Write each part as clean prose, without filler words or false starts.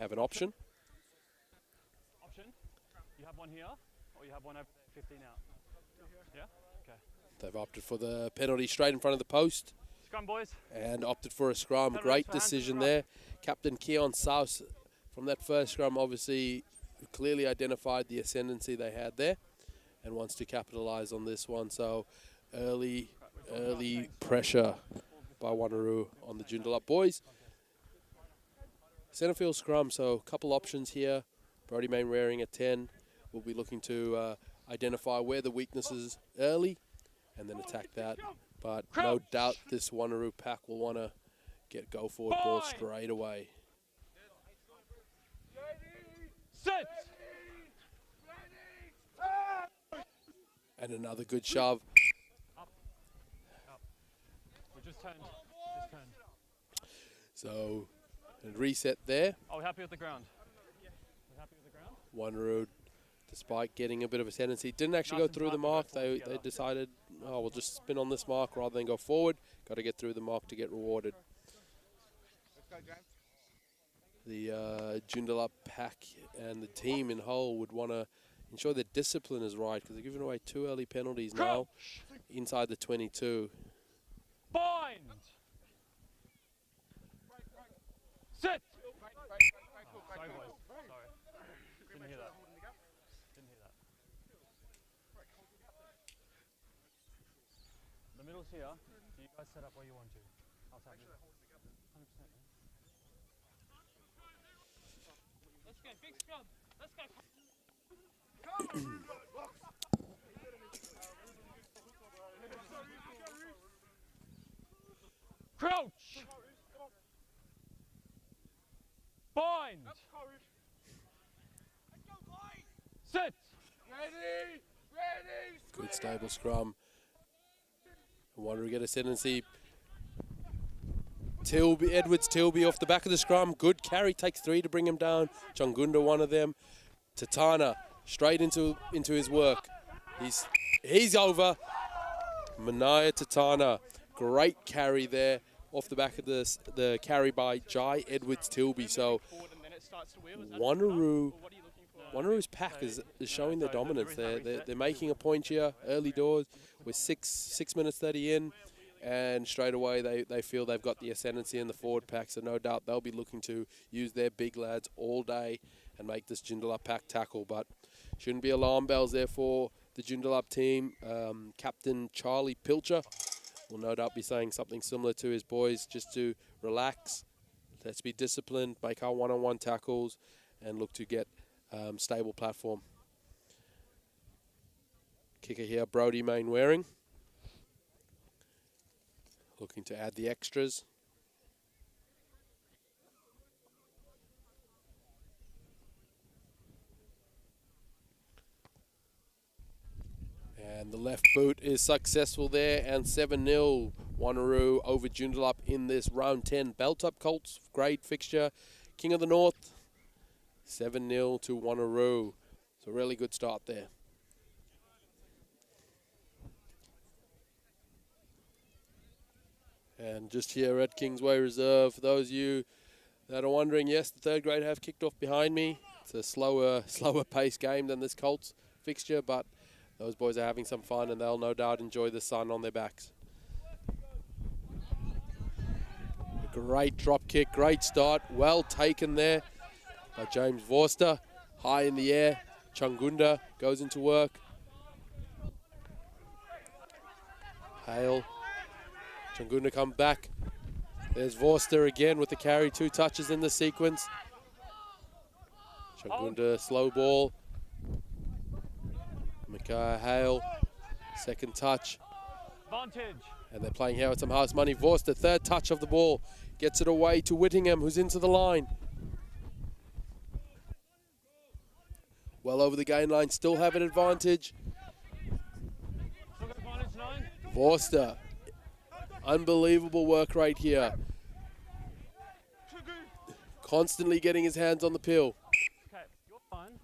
Have an option. Option? You have one here, or you have one over 15 out? Yeah? Okay. They've opted for the penalty straight in front of the post. Scrum, boys. And opted for a scrum. Penalties Great for hands decision and there. Captain Keon South from that first scrum obviously clearly identified the ascendancy they had there and wants to capitalize on this one. So early pressure by Wanneroo on the Joondalup boys. Centre field scrum, so a couple options here. Brody Mainwaring at 10. We'll be looking to identify where the weaknesses early and then attack that. But no doubt this Wanneroo pack will want to get go forward ball straight away. Sit! And another good shove. Up. We just turned. So, a reset there. Are we happy with the ground? We're happy with the ground? Wanneroo, despite getting a bit of a tendency, didn't actually go through the mark. They decided, oh, we'll just spin on this mark rather than go forward. Got to get through the mark to get rewarded. The Joondalup pack and the team in whole would want to ensure their discipline is right because they're giving away 2 early penalties now inside the 22. Bind! Sit! Sorry, boys. Sorry. Didn't hear that. The middle's here. You guys set up where you want to. I'll tap you. 100%. Let's go, big scrum. Let's go. Crouch! Bind! Sit! Ready! Good stable scrum. Wanneroo get ascendancy. Edwards Tilby off the back of the scrum. Good carry, takes 3 to bring him down. Chungunda one of them. Tatana straight into his work. He's over. Manaya Tatana. Great carry there off the back of the carry by Jai Edwards Tilby. So Wanneroo's pack is showing their dominance. They're making a point here early doors. We're 6 minutes 30 in. And straight away, they feel they've got the ascendancy in the forward pack, so no doubt they'll be looking to use their big lads all day and make this Joondalup pack tackle. But shouldn't be alarm bells there for the Joondalup team. Captain Charlie Pilcher will no doubt be saying something similar to his boys, just to relax, let's be disciplined, make our one-on-one tackles, and look to get stable platform. Kicker here, Brody Mainwaring. Looking to add the extras. And the left boot is successful there, and 7-0 Wanneroo over Joondalup in this round 10. Belt-up Colts, great fixture. King of the North, 7-0 to Wanneroo. So really good start there. And just here at Kingsway Reserve, for those of you that are wondering, yes, the third grade have kicked off behind me. It's a slower paced game than this Colts fixture, but those boys are having some fun and they'll no doubt enjoy the sun on their backs. A great drop kick, great start, well taken there by James Vorster. High in the air, Chungunda goes into work. Hale. Chungunda come back. There's Vorster again with the carry, 2 touches in the sequence. Chungunda slow ball. Micaiah Hale, second touch. Vantage. And they're playing here with some house money. Vorster, third touch of the ball. Gets it away to Whittingham, who's into the line. Well over the gain line, still have an advantage. Still got advantage 9. Vorster. Unbelievable work right here. Constantly getting his hands on the pill. Okay, you're fine.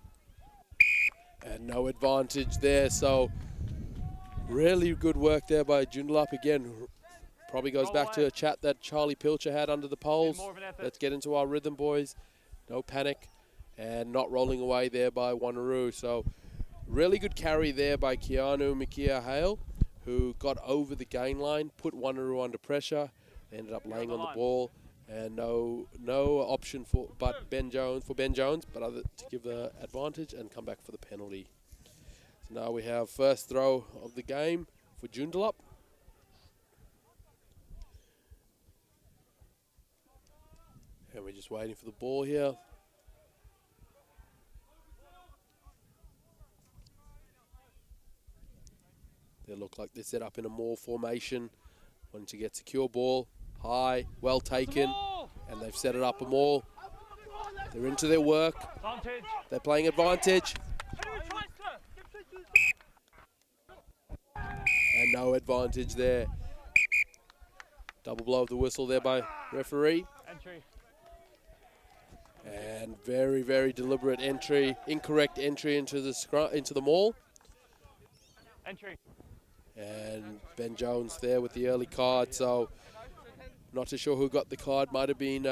And no advantage there, so really good work there by Joondalup again. Probably goes back to a chat that Charlie Pilcher had under the poles. Let's get into our rhythm, boys. no panic, and not rolling away there by Wanneroo. So really good carry there by Keanu Mikia Hale, who got over the gain line, put Wanneroo under pressure. They ended up laying on the ball, and no option for Ben Jones, but other to give the advantage and come back for the penalty. So now we have first throw of the game for Joondalup. And we're just waiting for the ball here. They look like they're set up in a maul formation. Wanting to get secure ball, high, well taken, and they've set it up a maul. They're into their work. They're playing advantage. And no advantage there. Double blow of the whistle there by referee. Entry. And very, very deliberate entry, incorrect entry into the maul. Entry. And Ben Jones there with the early card, so not too sure who got the card. Might have been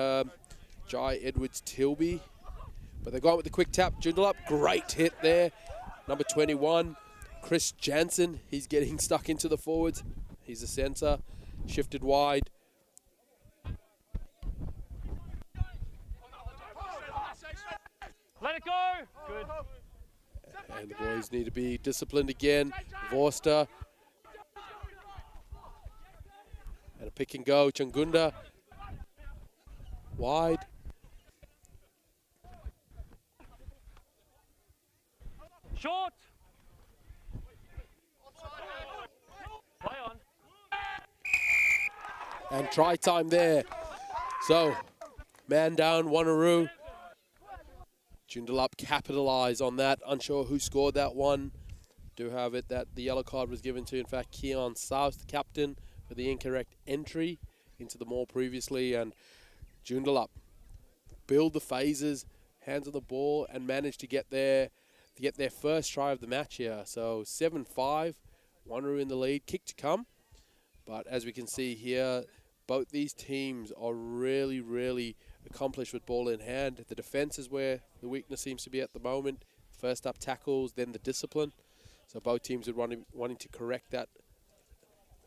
Jai Edwards-Tilby. But they got with the quick tap. Joondalup, great hit there. Number 21, Chris Jansen. He's getting stuck into the forwards. He's a centre, shifted wide. Let it go. Good. And the boys need to be disciplined again. Vorster. And a pick and go. Changunda. Wide. Short. Play on. And try time there. So, man down, Wanneroo. Joondalup capitalise on that. Unsure who scored that one. Do have it that the yellow card was given to, in fact, Keon South, the captain, for the incorrect entry into the maul previously. And Joondalup build the phases, hands on the ball, and managed to get their first try of the match here. So 7-5, Wanneroo in the lead, kick to come. But as we can see here, both these teams are really, really accomplished with ball in hand. The defense is where the weakness seems to be at the moment. First up tackles, then the discipline. So both teams are wanting to correct that.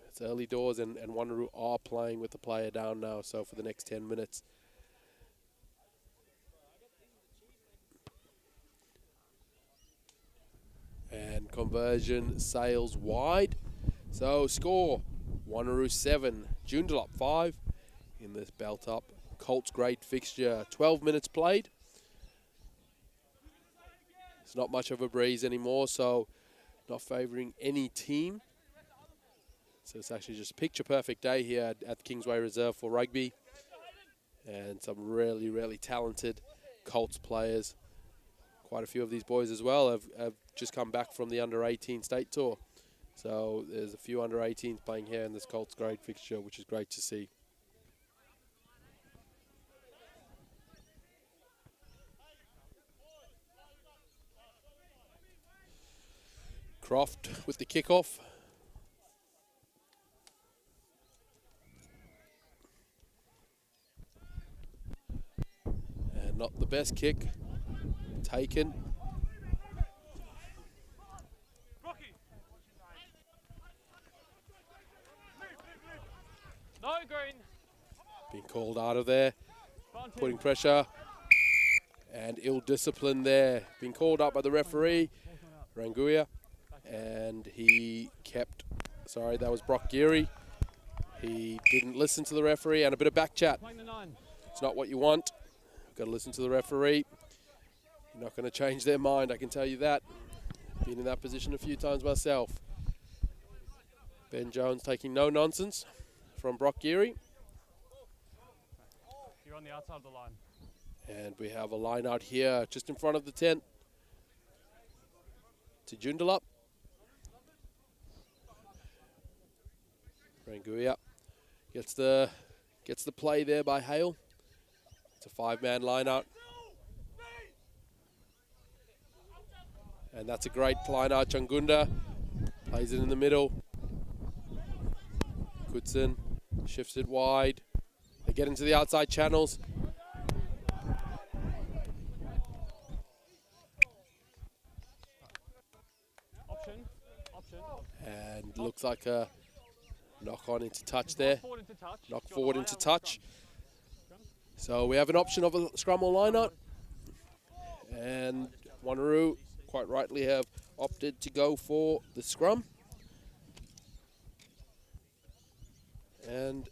It's early doors, and Wanneroo are playing with the player down now, so for the next 10 minutes. And conversion sails wide. So score, Wanneroo 7, Joondalup 5 in this belt up Colts grade fixture. 12 minutes played. It's not much of a breeze anymore, so not favouring any team. So it's actually just a picture perfect day here at the Kingsway Reserve for rugby. And some really, really talented Colts players. Quite a few of these boys as well have just come back from the under-18 state tour. So there's a few under-18s playing here in this Colts grade fixture, which is great to see. Croft with the kickoff. And not the best kick taken. No green. Being called out of there, putting pressure, and ill discipline there. Being called up by the referee, Ranguia, and he kept, sorry, that was Brock Geary. He didn't listen to the referee, and a bit of back chat. It's not what you want. You've got to listen to the referee. You're not going to change their mind, I can tell you that. Been in that position a few times myself. Ben Jones taking no nonsense from Brock Geary. You're on the outside of the line. And we have a line out here just in front of the tent to Joondalup. Ranguia gets the play there by Hale. It's a 5-man line out. And that's a great line out. Changunda plays it in the middle. Goodson shifts it wide. They get into the outside channels. And looks like a knock on into touch there. Forward into touch. Knock forward into touch. So we have an option of a scrum or line out. And Wanneroo quite rightly have opted to go for the scrum. And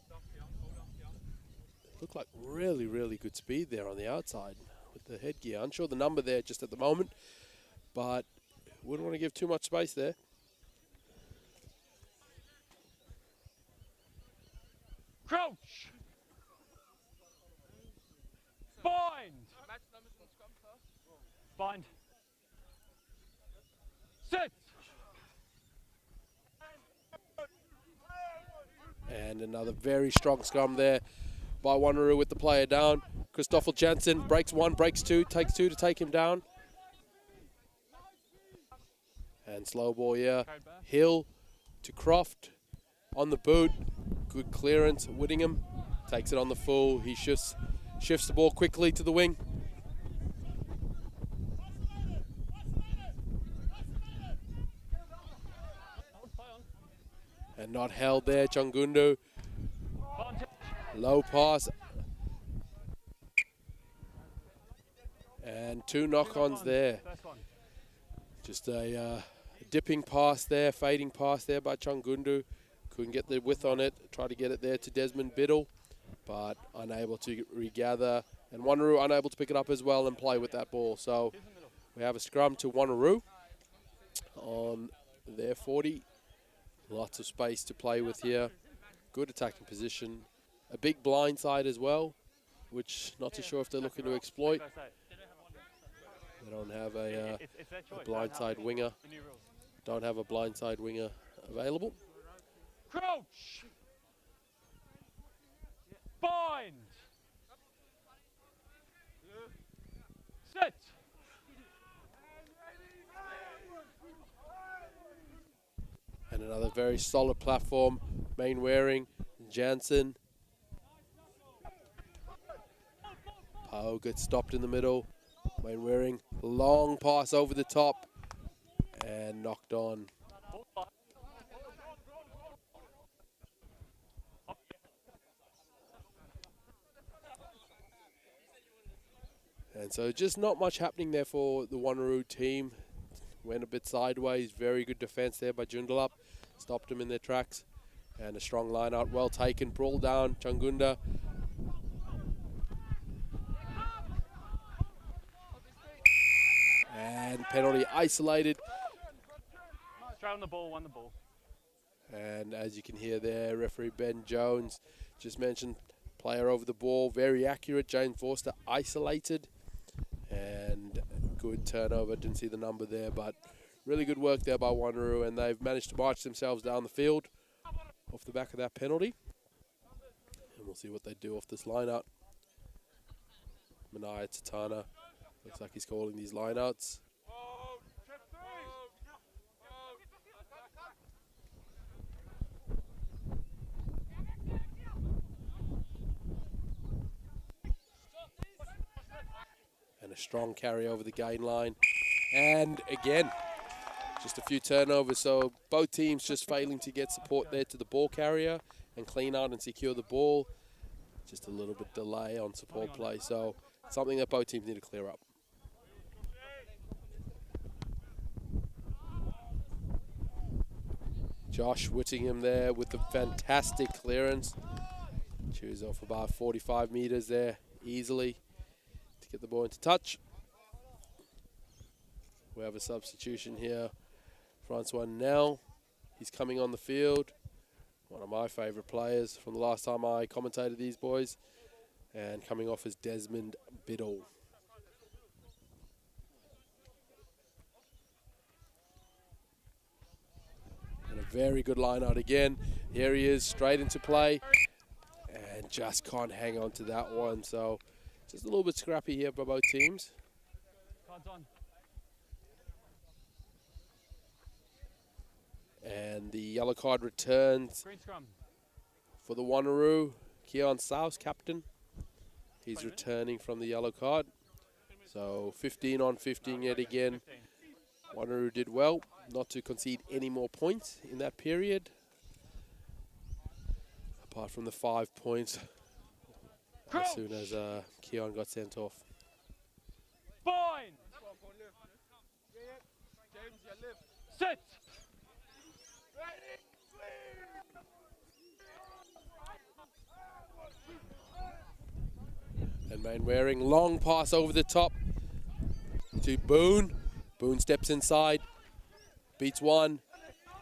looked like really, really good speed there on the outside with the headgear. Unsure the number there just at the moment, but wouldn't want to give too much space there. Crouch! Bind! Bind. Sit! And another very strong scrum there by Wanneroo with the player down. Christoffel Jansen breaks one, breaks two, takes two to take him down. And slow ball here. Hill to Croft on the boot. Good clearance. Whittingham takes it on the full. He shifts the ball quickly to the wing. And not held there, Chungundu. Low pass. And two knock-ons there. Just a dipping pass there, fading pass there by Chungundu. Couldn't get the width on it. Tried to get it there to Desmond Biddle, but unable to regather. And Wanneroo unable to pick it up as well and play with that ball. So we have a scrum to Wanneroo on their 40. Lots of space to play with here. Good attacking position. A big blind side as well, which not too sure if they're looking to exploit. They don't have a blindside winger. Don't have a blindside winger available. Crouch! Bind! Sit! And another very solid platform. Main wearing, Jansen. Poe gets stopped in the middle. Main wearing, long pass over the top and knocked on. And so just not much happening there for the Wanneroo team. Went a bit sideways. Very good defense there by Joondalup. Stopped them in their tracks. And a strong line out. Well taken. Brawl down. Chungunda. And penalty isolated. Straight on the ball, won the ball. And as you can hear there, referee Ben Jones just mentioned player over the ball. Very accurate. James Forster isolated. And good turnover. Didn't see the number there, but really good work there by Wanneroo, and they've managed to march themselves down the field off the back of that penalty. And we'll see what they do off this line-out. Manaya Tatana looks like he's calling these line-outs. And a strong carry over the gain line. And again, just a few turnovers. So both teams just failing to get support there to the ball carrier and clean out and secure the ball. Just a little bit delay on support play. So something that both teams need to clear up. Josh Whittingham there with the fantastic clearance. Chews off about 45 meters there easily to get the ball into touch. We have a substitution here. Francois Nell, he's coming on the field. One of my favorite players from the last time I commentated these boys. And coming off is Desmond Biddle. And a very good line out again. Here he is, straight into play. And just can't hang on to that one. So just a little bit scrappy here by both teams. Cards on. And the yellow card returns Green scrum. for the Wanneroo. Keon South, captain. He's returning from the yellow card. So 15 on 15 yet again. Wanneroo did well not to concede any more points in that period, apart from the 5 points as soon as Keon got sent off. Fine. Sit. And Mainwaring, long pass over the top to Boone. Boone steps inside, beats one,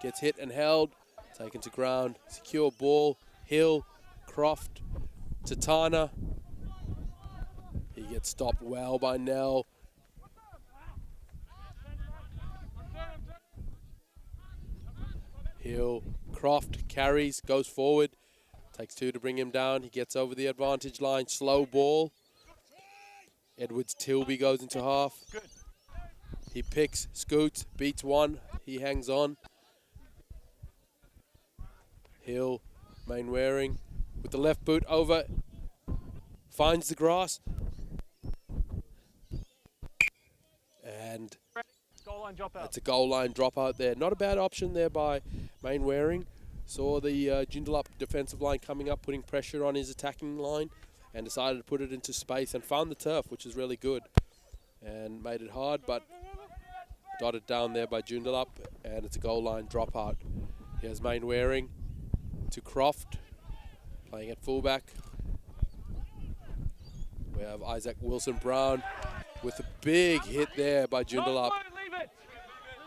gets hit and held, taken to ground, secure ball, Hill, Croft, Tatana. He gets stopped well by Nell. Hill, Croft carries, goes forward, takes two to bring him down. He gets over the advantage line, slow ball. Edwards-Tilby goes into half. He picks, scoots, beats one, he hangs on. Hill, Mainwaring with the left boot over, finds the grass. And it's a goal line dropout there. Not a bad option there by Mainwaring. Saw the Joondalup defensive line coming up, putting pressure on his attacking line, and decided to put it into space and found the turf, which is really good. And made it hard, but dotted down there by Joondalup, and it's a goal line dropout. Here's Mainwaring to Croft, playing at fullback. We have Isaac Wilson-Brown with a big hit there by Joondalup.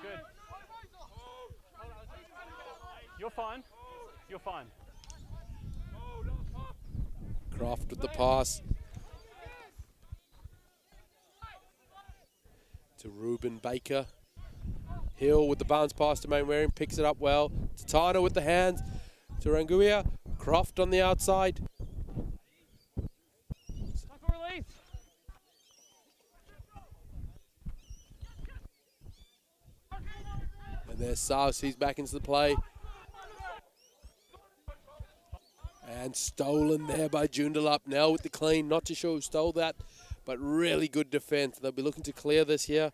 Good. You're fine. You're fine. Croft with the pass to Ruben Baker. Hill with the bounce pass to Mainwaring, picks it up well. Tatana with the hands to Ranguia. Croft on the outside. And there's South, he's back into the play. And stolen there by Joondalup. Now with the clean, not too sure who stole that, but really good defense. They'll be looking to clear this here.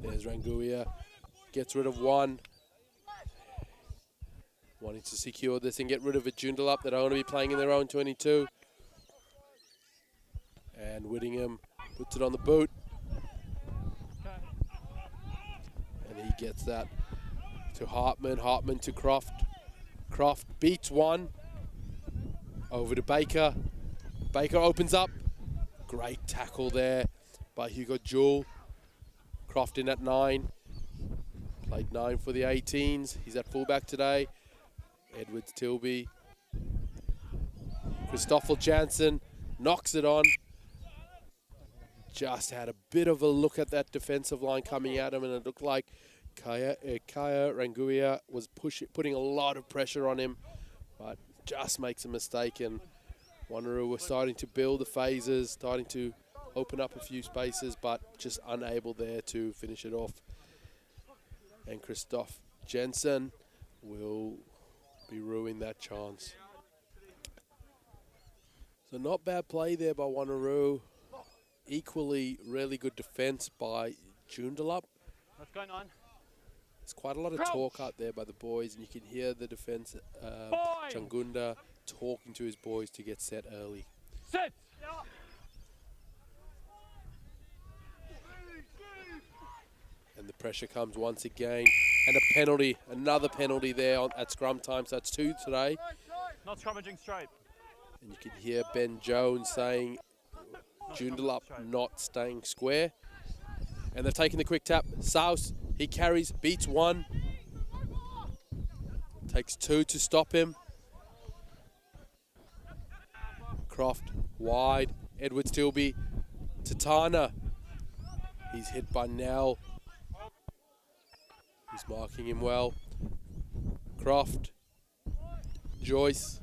There's Ranguia, gets rid of one. Wanting to secure this and get rid of it. Joondalup that are going to be playing in their own 22. And Whittingham puts it on the boot. And he gets that to Hartman. Hartman to Croft. Croft beats one. Over to Baker. Baker opens up. Great tackle there by Hugo Jewell. Croft in at 9. Played 9 for the 18s. He's at fullback today. Edwards-Tilby. Christoffel Jansen knocks it on. Just had a bit of a look at that defensive line coming at him, and it looked like Kaya Ranguia was putting a lot of pressure on him, but just makes a mistake, and Wanneroo was starting to build the phases, starting to open up a few spaces, but just unable there to finish it off. And Christoph Jensen will be ruining that chance. So not bad play there by Wanneroo. Equally really good defense by Joondalup. What's going on? There's quite a lot of talk out there by the boys, and you can hear the defense, Changunda, talking to his boys to get set early. Sit! And the pressure comes once again. And a penalty, another penalty there at scrum time, so that's 2 today. Not scrummaging straight. And you can hear Ben Jones saying Joondalup not staying square. And they're taking the quick tap. South, he carries, beats one. Takes 2 to stop him. Croft wide. Edwards-Tilby. Tatana. He's hit by Nell. He's marking him well. Croft. Joyce.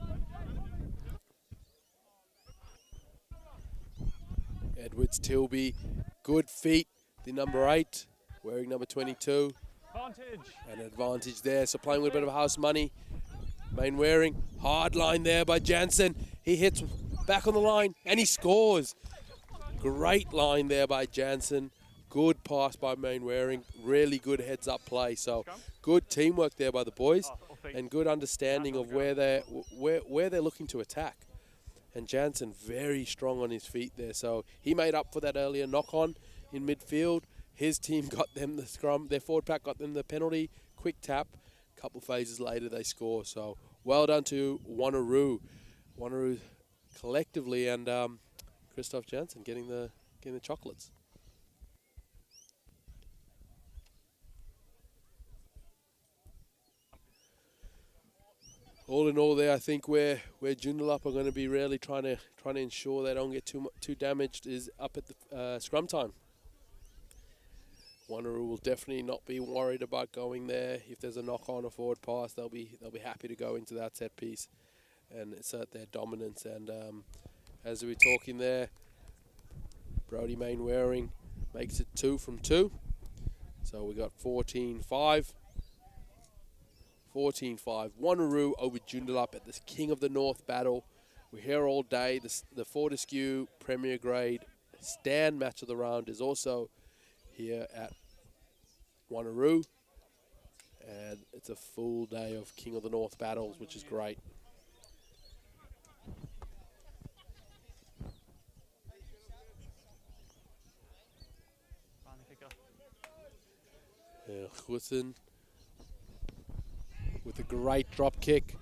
Edwards-Tilby. Good feet. The number 8. Wearing number 22. Advantage. An advantage there. So playing with a bit of house money. Mainwaring. Hard line there by Jansen. He hits back on the line and he scores. Great line there by Jansen. Good pass by Mainwaring. Really good heads-up play. So good teamwork there by the boys, and good understanding of where they're looking to attack. And Jansen very strong on his feet there. So he made up for that earlier knock-on in midfield. His team got them the scrum. Their forward pack got them the penalty. Quick tap. A couple phases later, they score. So well done to Wanneroo. Wanneroo collectively, and Christoph Jansen getting the chocolates. All in all, there I think where Joondalup are going to be really trying to ensure they don't get too damaged is up at the scrum time. Wanneroo will definitely not be worried about going there. If there's a knock on a forward pass, they'll be happy to go into that set piece and assert their dominance. And as we were talking there, Brody Mainwaring makes it 2 from 2. So we got 14-5. 14-5. Wanneroo over Joondalup at this King of the North battle. We're here all day. The Fortescue Premier Grade stand match of the round is also here at Wanneroo. And it's a full day of King of the North battles, which is great. Hussein with a great drop kick.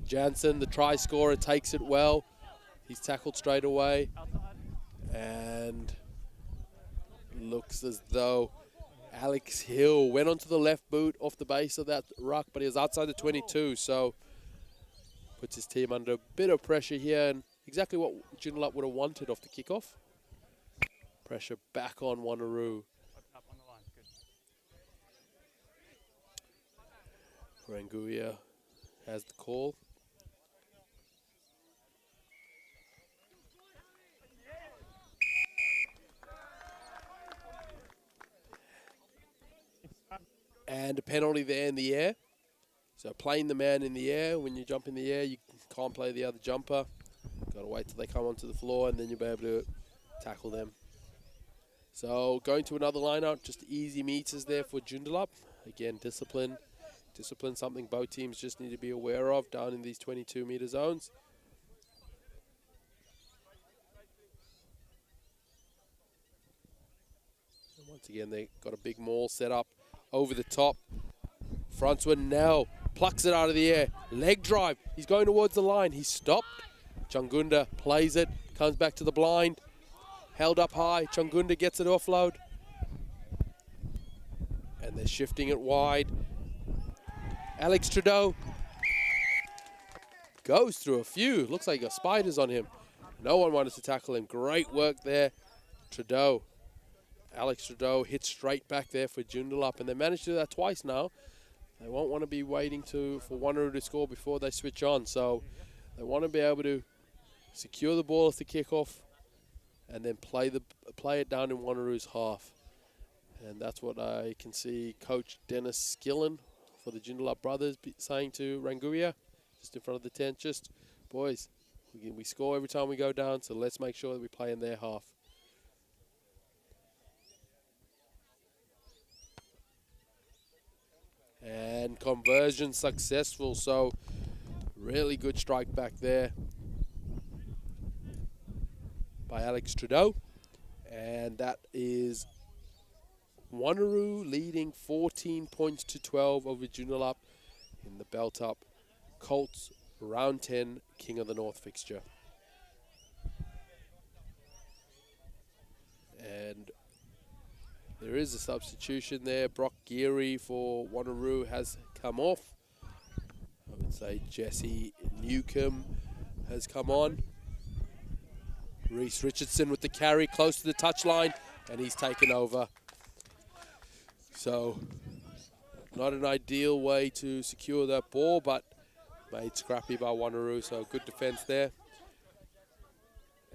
Jansen, the try scorer, takes it well. He's tackled straight away. And looks as though Alex Hill went onto the left boot off the base of that ruck, but he was outside the 22, so puts his team under a bit of pressure here, and exactly what Joondalup would have wanted off the kickoff. Pressure back on Wanneroo. Ranguia has the call. And a penalty there in the air. So playing the man in the air, when you jump in the air, you can't play the other jumper. Got to wait till they come onto the floor, and then you'll be able to tackle them. So going to another line-out, just easy meters there for Joondalup. Again, discipline. Discipline, something both teams just need to be aware of down in these 22-meter zones. And once again, they got a big maul set up over the top. Francois now plucks it out of the air. Leg drive. He's going towards the line. He's stopped. Changunda plays it, comes back to the blind. Held up high. Changunda gets it offload. And they're shifting it wide. Alex Trudeau goes through a few. Looks like he got spiders on him. No one wanted to tackle him. Great work there. Trudeau. Alex Trudeau hit straight back there for Joondalup, and they managed to do that twice now. They won't want to be waiting for Wanneroo to score before they switch on. So they want to be able to secure the ball at the kickoff and then play it down in Wanneroo's half. And that's what I can see Coach Dennis Skillen for the Joondalup brothers saying to Ranguia, just in front of the tent, just, boys, we score every time we go down, so let's make sure that we play in their half. And conversion successful, so really good strike back there by Alex Trudeau. And that is Wanneroo leading 14 points to 12 over Joondalup in the belt-up Colts round 10 King of the North fixture. And there is a substitution there. Brock Geary for Wanneroo has come off. I would say Jesse Newcomb has come on. Reese Richardson with the carry close to the touchline, and he's taken over. So, not an ideal way to secure that ball, but made scrappy by Wanneroo, so good defense there.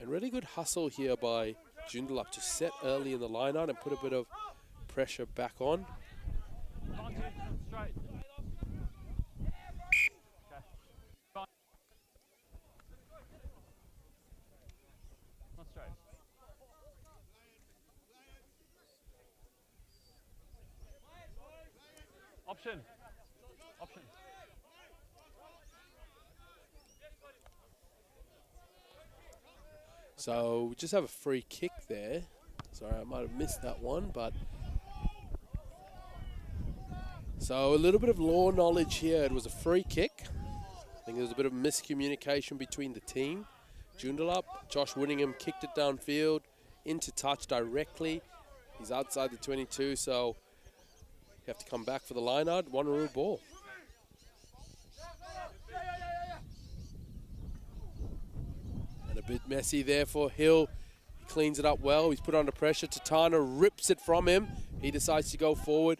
And really good hustle here by Joondalup to set early in the line-out and put a bit of pressure back on. straight. Option. Option. So we just have a free kick there. Sorry, I might have missed that one, but so a little bit of law knowledge here. It was a free kick. I think there was a bit of miscommunication between the team. Joondalup, Josh Winningham kicked it downfield into touch directly. He's outside the 22, so you have to come back for the line out. Wanneroo ball. And a bit messy there for Hill. He cleans it up well. He's put under pressure. Tatana rips it from him. He decides to go forward.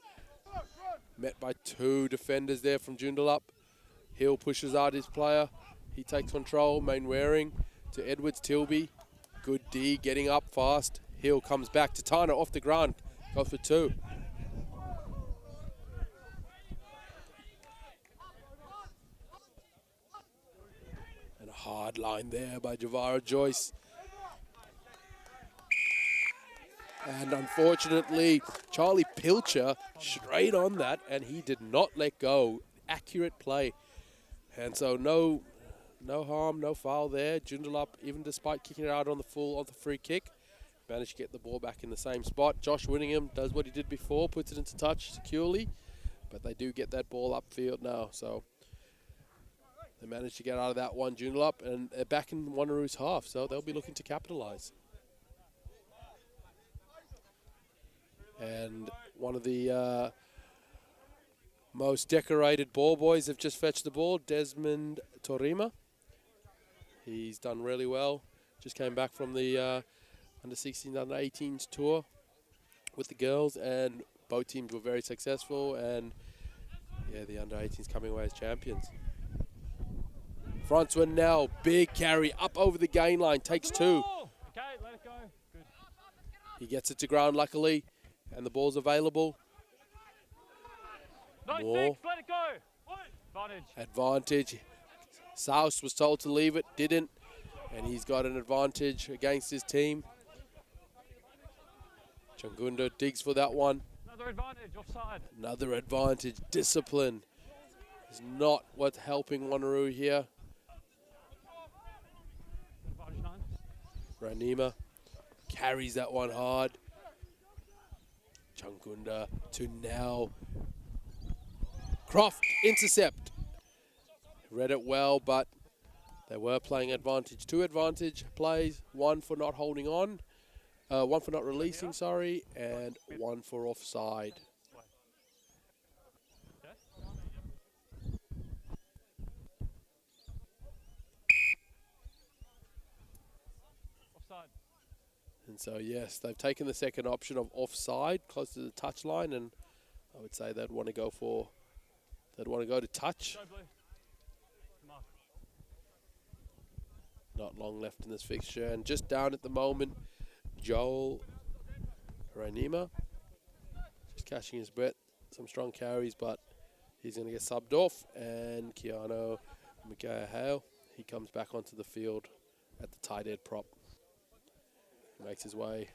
Met by two defenders there from Joondalup. Hill pushes out his player. He takes control. Mainwaring to Edwards Tilby. Good D, getting up fast. Hill comes back. Tatana off the ground. Goes for two. And a hard line there by Javara Joyce. And unfortunately, Charlie Pilcher straight on that, and he did not let go. Accurate play. And so no harm, no foul there. Joondalup, even despite kicking it out on the free kick, managed to get the ball back in the same spot. Josh Winningham does what he did before, puts it into touch securely, but they do get that ball upfield now. So they managed to get out of that one, Joondalup, and they're back in Wanneroo's half, so they'll be looking to capitalize. And one of the most decorated ball boys have just fetched the ball, Desmond Torima. He's done really well. Just came back from the under-16s, under-18s tour with the girls, and both teams were very successful, and yeah, the under-18s coming away as champions. Francois now, big carry up over the gain line, takes two. Okay, let it go. Good. He gets it to ground, luckily, and the ball's available. More. Let it go. Advantage. Advantage. South was told to leave it, didn't, and he's got an advantage against his team. Changunda digs for that one. Another advantage, offside. Another advantage. Discipline is not what's helping Wanneroo here. Advantage 9. Ranima carries that one hard. Changunda to now. Croft, intercept. Read it well, but they were playing advantage. Two advantage plays, one for not holding on, one for not releasing, sorry, and one for offside. Offside. And so, yes, they've taken the second option of offside, close to the touch line, and I would say they'd want to go to touch. Not long left in this fixture, and just down at the moment, Joel Ranima just catching his breath. Some strong carries, but he's going to get subbed off. And Keanu Micaiah Hale, he comes back onto the field at the tight end prop. He makes his way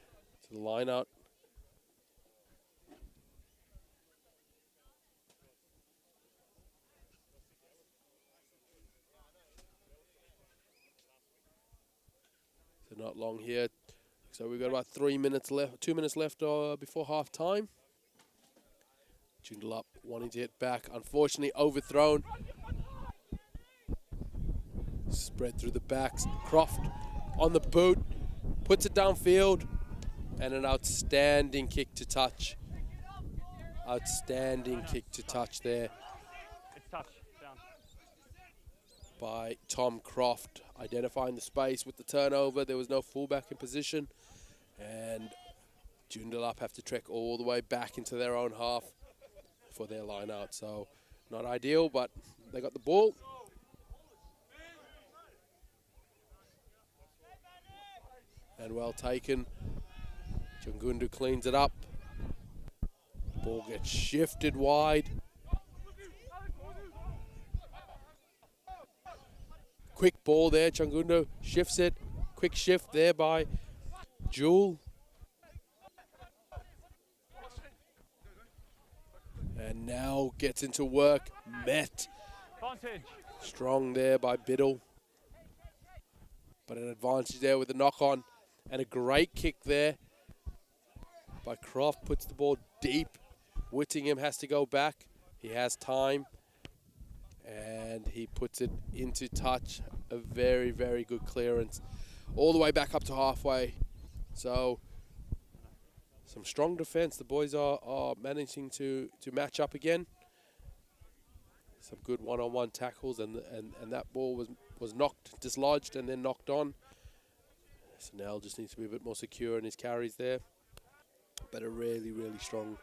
to the line out. Not long here, so we've got about 3 minutes left, 2 minutes left before half time. Joondalup wanting to hit back, unfortunately overthrown. Spread through the backs. Croft on the boot, puts it downfield, and an outstanding kick to touch. Outstanding kick to touch there. It's touch, down. By Tom Croft, identifying the space with the turnover. There was no fullback in position, and Joondalup have to trek all the way back into their own half for their line out. So not ideal, but they got the ball. And well taken. Chungundu cleans it up. Ball gets shifted wide. Quick ball there, Chungundu shifts it. Quick shift there by Jewel. And now gets into work. Met. Advantage. Strong there by Biddle. But an advantage there with the knock on. And a great kick there by Croft. Puts the ball deep. Whittingham has to go back. He has time. And he puts it into touch. A very, very good clearance. All the way back up to halfway. So some strong defense. The boys are managing to match up again. Some good one-on-one tackles, and that ball was knocked, dislodged, and then knocked on. So Nell just needs to be a bit more secure in his carries there. But a really, really strong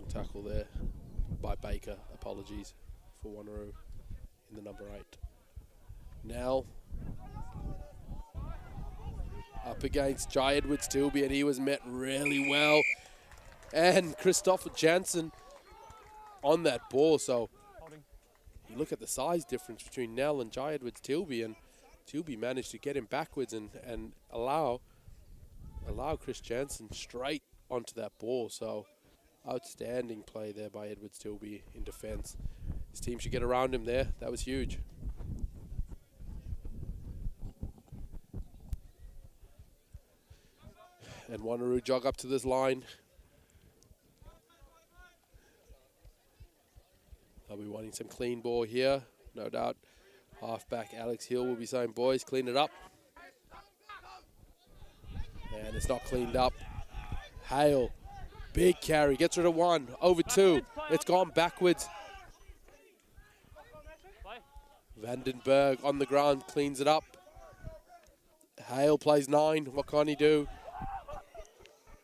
tackle there by Baker. Apologies for Wanneroo in the number 8. Nell up against Jai Edwards-Tilby, and he was met really well. And Christopher Jansen on that ball. So you look at the size difference between Nell and Jai Edwards-Tilby, and Tilby managed to get him backwards and allow Chris Jansen straight onto that ball. So outstanding play there by Edwards-Tilby in defense. His team should get around him there. That was huge. And Wanneroo jog up to this line. They'll be wanting some clean ball here, no doubt. Halfback Alex Hill will be saying, boys, clean it up. And it's not cleaned up. Hale, big carry, gets rid of 1, over 2. It's gone backwards. Vandenberg on the ground, cleans it up. Hale plays 9, what can he do?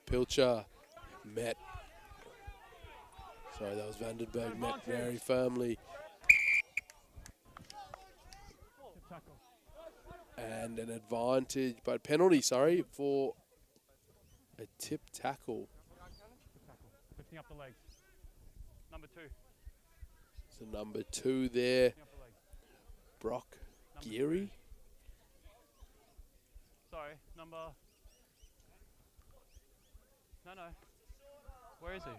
Pilcher met. Sorry, that was Vandenberg, met very firmly. And an advantage, but penalty, sorry, for a tip tackle. Lifting up the legs. Number 2. So number 2 there, Brock Geary. Sorry, number... No. Where is he?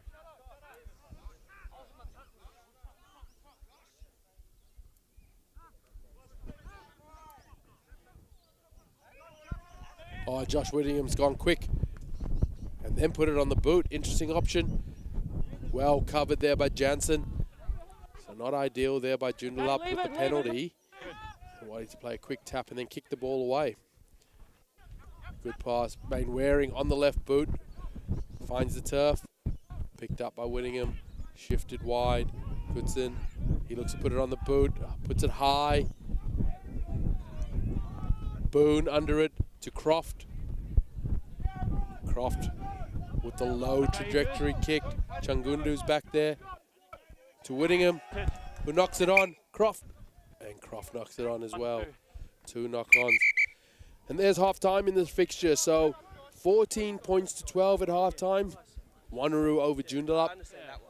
Oh, Josh Whittingham's gone quick. And then put it on the boot. Interesting option. Well covered there by Jansen. So not ideal there by Joondalup with the penalty. Wanting to play a quick tap and then kick the ball away. Good pass. Mainwaring on the left boot. Finds the turf. Picked up by Whittingham. Shifted wide. Goodson. He looks to put it on the boot. Puts it high. Boone under it to Croft. Croft with the low trajectory kick. Changundu's back there to Whittingham, who knocks it on. Croft. And Croft knocks it on as well. 2 knock-ons. And there's half-time in this fixture. So 14 points to 12 at half-time. Wanneroo over Joondalup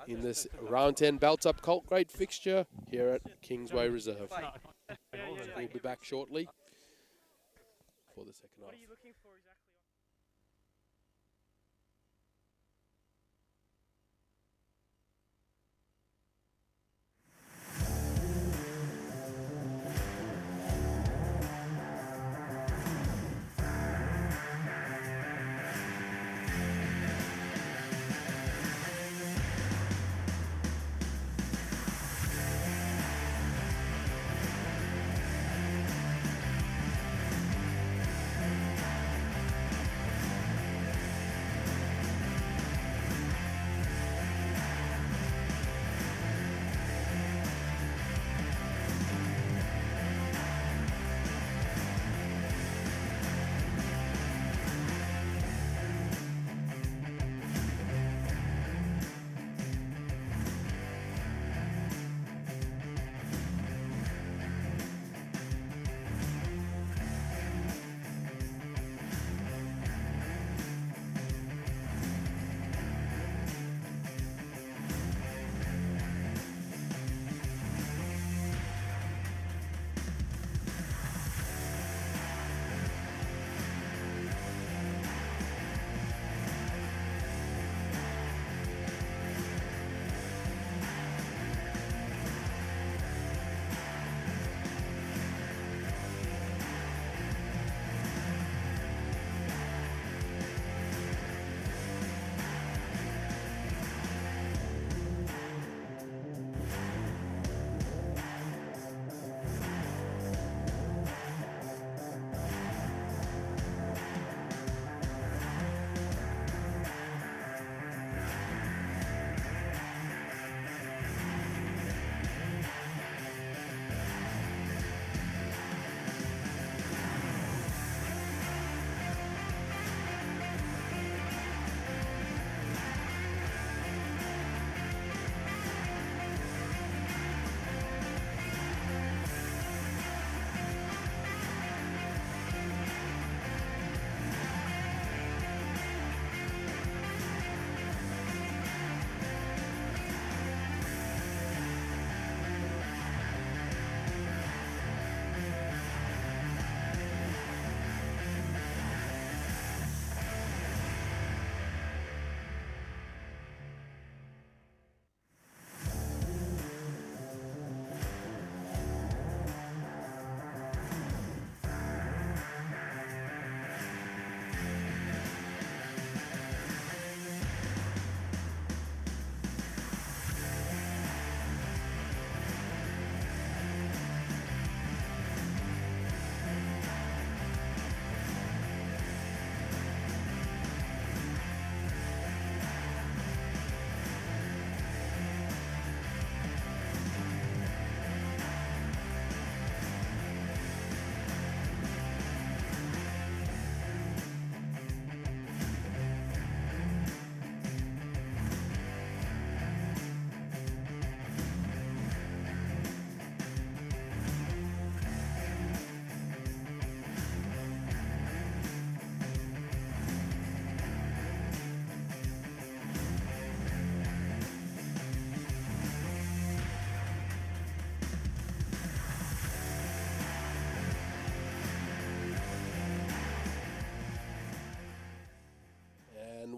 in this round 10 belts up Colt grade fixture here at Kingsway Reserve. We'll be back shortly for the second half.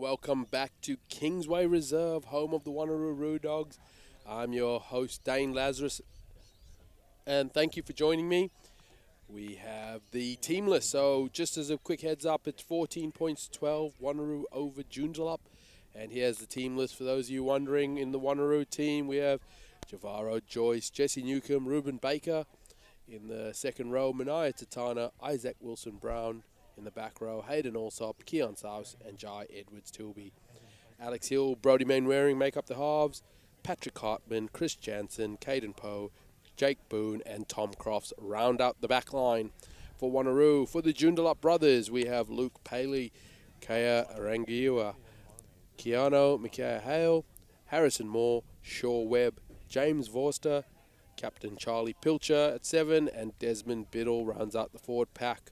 welcome back to Kingsway Reserve, home of the Wanneroo Dogs. I'm your host, Dane Lazarus, and thank you for joining me. We have the team list, so just as a quick heads up, it's 14 points to 12, Wanneroo over Joondalup. And here's the team list for those of you wondering. In the Wanneroo team, we have Javaro Joyce, Jesse Newcomb, Ruben Baker. In the second row, Mania Tatana, Isaac Wilson-Brown. In the back row, Hayden Allsop, Keon South, and Jai Edwards-Tilby. Alex Hill, Brody Mainwaring make up the halves. Patrick Hartman, Chris Jansen, Caden Poe, Jake Boone, and Tom Crofts round out the back line. For Wanneroo, for the Joondalup brothers, we have Luke Paley, Kaya Arangiua, Keanu Micaiah Hale, Harrison Moore, Shaw Webb, James Vorster, Captain Charlie Pilcher at 7, and Desmond Biddle rounds out the forward pack.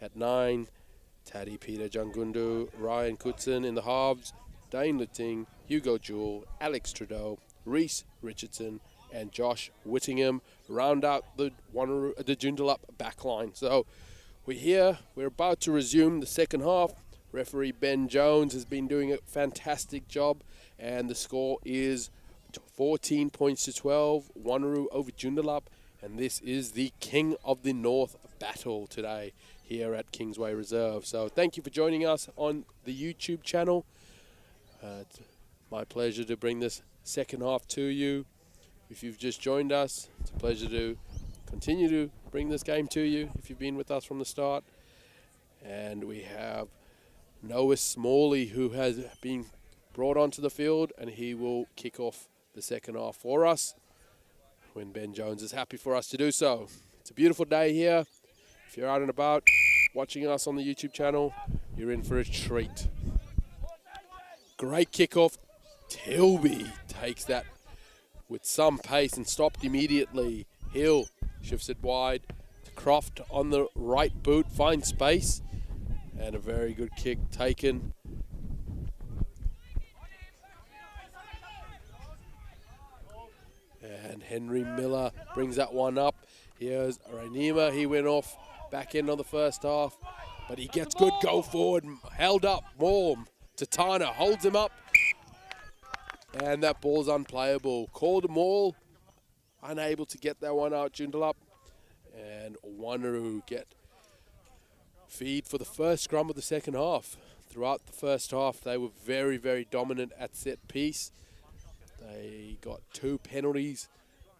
At 9, Taddy Peter Jangundu, Ryan Kutson in the halves, Dane Luting, Hugo Jewell, Alex Trudeau, Reese Richardson, and Josh Whittingham round out the Joondalup backline. So we're about to resume the second half. Referee Ben Jones has been doing a fantastic job, and the score is 14 points to 12, Wanneroo over Joondalup, and this is the King of the North battle today here at Kingsway Reserve. So thank you for joining us on the YouTube channel. It's my pleasure to bring this second half to you. If you've just joined us, it's a pleasure to continue to bring this game to you if you've been with us from the start. And we have Noah Smalley, who has been brought onto the field, and he will kick off the second half for us when Ben Jones is happy for us to do so. It's a beautiful day here. If you're out and about watching us on the YouTube channel, you're in for a treat. Great kickoff. Tilby takes that with some pace and stopped immediately. Hill shifts it wide. Croft on the right boot finds space, and a very good kick taken. And Henry Miller brings that one up. Here's Rainima. He went off back end on the first half, but he gets good go forward. Held up. Warm. Tatana holds him up. And that ball's unplayable. Called a maul. Unable to get that one out, Joondalup. And Wanneroo get feed for the first scrum of the second half. Throughout the first half, they were very, very dominant at set piece. They got 2 penalties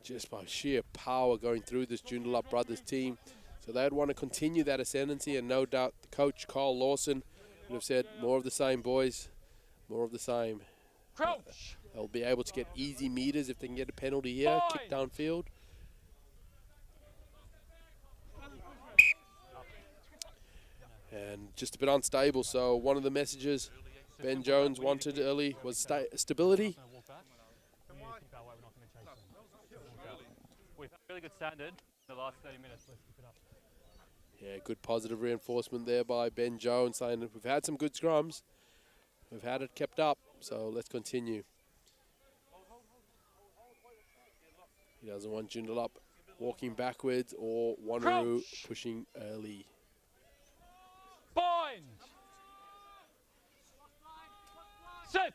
just by sheer power going through this Joondalup brothers team. So they'd want to continue that ascendancy, and no doubt the coach, Carl Lawson, would have said, more of the same, boys, more of the same. Crouch. They'll be able to get easy meters if they can get a penalty here, kick downfield. And just a bit unstable, so one of the messages Ben Jones wanted early was stability. We've had a really good standard in the last 30 minutes. Let's keep it up. Yeah, good positive reinforcement there by Ben Jones, saying that we've had some good scrums. We've had it kept up, so let's continue. He doesn't want Joondalup walking backwards or Wanneroo pushing early. Bind! Sit!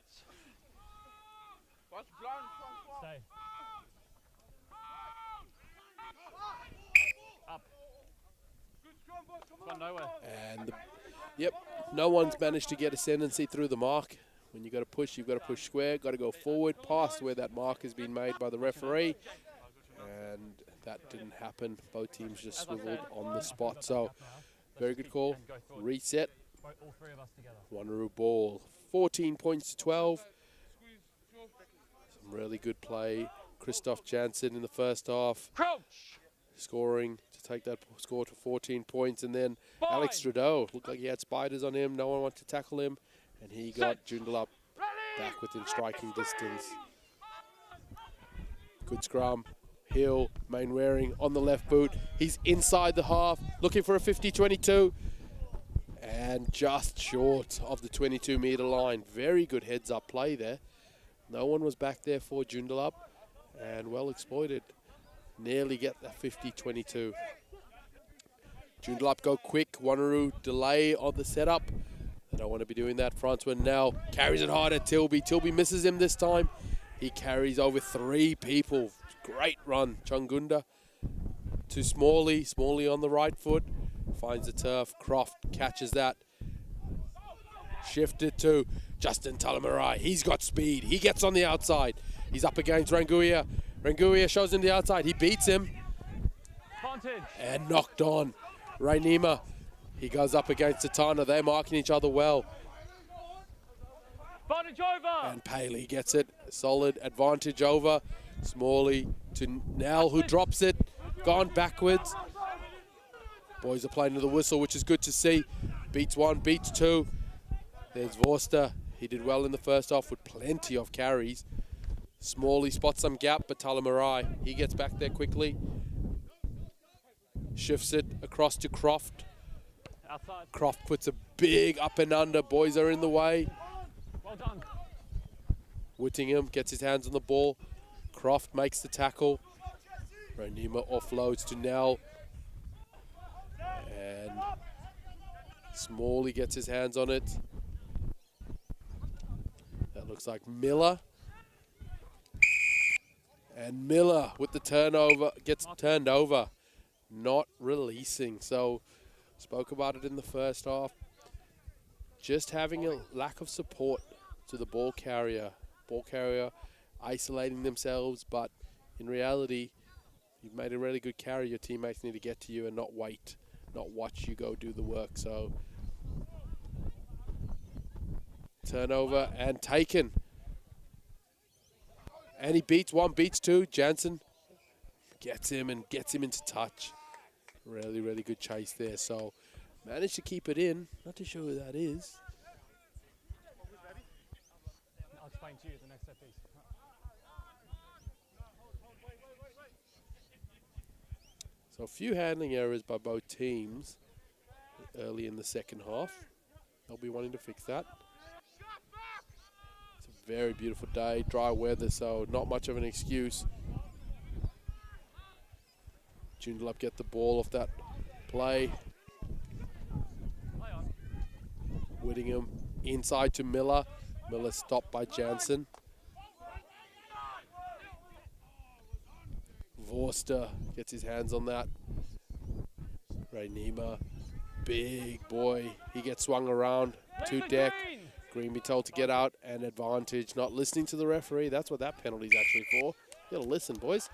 Stay. Up. Gone nowhere. And, yep, no one's managed to get ascendancy through the mark. When you've got to push, you've got to push square, got to go forward past where that mark has been made by the referee. And that didn't happen. Both teams just swiveled on the spot. So, very good call. Reset. Wanneroo ball. 14 points to 12. Some really good play. Christoph Jansen in the first half. Scoring to take that score to 14 points. And then Alex Trudeau. Looked like he had spiders on him. No one wanted to tackle him. And he got Joondalup back within striking distance. Good scrum. Hill, Mainwaring on the left boot. He's inside the half, looking for a 50-22. And just short of the 22-meter line. Very good heads-up play there. No one was back there for Joondalup, and well exploited. Nearly get that 50-22. Joondalup go quick. Wanneroo delay on the setup. They don't want to be doing that. Francois now carries it hard at Tilby. Tilby misses him this time. He carries over 3 people. Great run. Chungunda to Smalley. Smalley on the right foot. Finds the turf. Croft catches that. Shifted to Justin Talamarai. He's got speed. He gets on the outside. He's up against Ranguia. Ranguia shows him the outside. He beats him. And knocked on. Rainima. He goes up against Satana. They're marking each other well. Advantage over. And Paley gets it. Solid advantage over. Smalley to Nell, who drops it. Gone backwards. Boys are playing to the whistle, which is good to see. Beats 1, beats 2. There's Vorster. He did well in the first half with plenty of carries. Smalley spots some gap, but Talamarai, he gets back there quickly. Shifts it across to Croft. Outside. Croft puts a big up and under. Boys are in the way. Well done. Whittingham gets his hands on the ball. Croft makes the tackle. Rainima offloads to Nell. And Smalley gets his hands on it. That looks like Miller. And Miller with the turnover, gets turned over. Not releasing. So, spoke about it in the first half. Just having a lack of support to the ball carrier. Ball carrier isolating themselves, but in reality, you've made a really good carry. Your teammates need to get to you and not wait, not watch you go do the work. So, turnover and taken. And he beats 1, beats 2. Jansen gets him and gets him into touch. Really, really good chase there. So, managed to keep it in. Not too sure who that is. I'll explain to you the next set piece. So a few handling errors by both teams early in the second half. They'll be wanting to fix that. It's a very beautiful day, dry weather, so not much of an excuse. Joondalup get the ball off that play. Whittingham inside to Miller. Miller stopped by Jansen. Vorster gets his hands on that. Rainima, big boy. He gets swung around to deck. Green be told to get out and advantage. Not listening to the referee. That's what that penalty is actually for. You gotta listen, boys.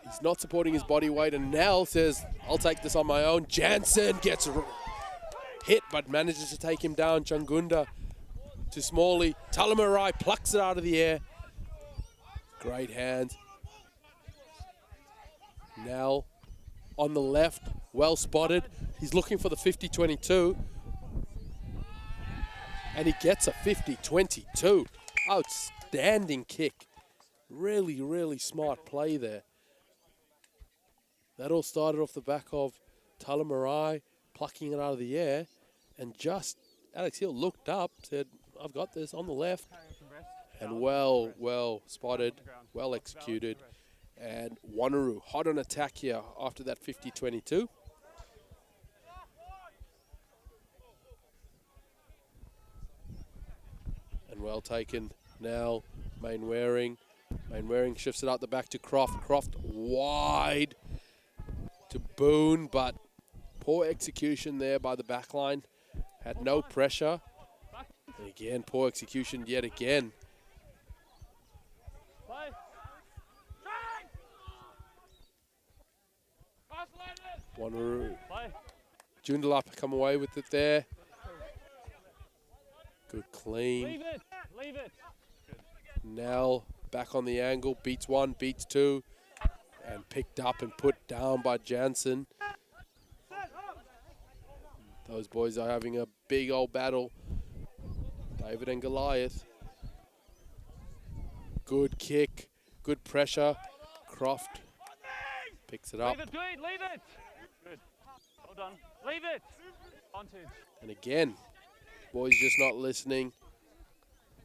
He's not supporting his body weight, and Nell says, I'll take this on my own. Jansen gets hit, but manages to take him down. Chungunda to Smalley. Talamarai plucks it out of the air. Great hands. Nell on the left, well spotted. He's looking for the 50-22. And he gets a 50-22. Outstanding kick. Really, really smart play there. That all started off the back of Talamarai plucking it out of the air. And just Alex Hill looked up, said, I've got this on the left. And well spotted, well executed. And Wanneroo hot on attack here after that 50-22. And well taken now, Mainwaring. Mainwaring shifts it out the back to Croft. Croft wide to Boone, but poor execution there by the back line. Had no pressure. And again, poor execution yet again. Wanneroo. Joondalup come away with it there. Good clean. Leave it. Leave it. Nell back on the angle. Beats 1, beats 2. And picked up and put down by Jansen. Those boys are having a big old battle. David and Goliath. Good kick. Good pressure. Croft picks it up. Leave it, dude. Leave it. Good. Well done. Leave it. Advantage. And again, boys just not listening.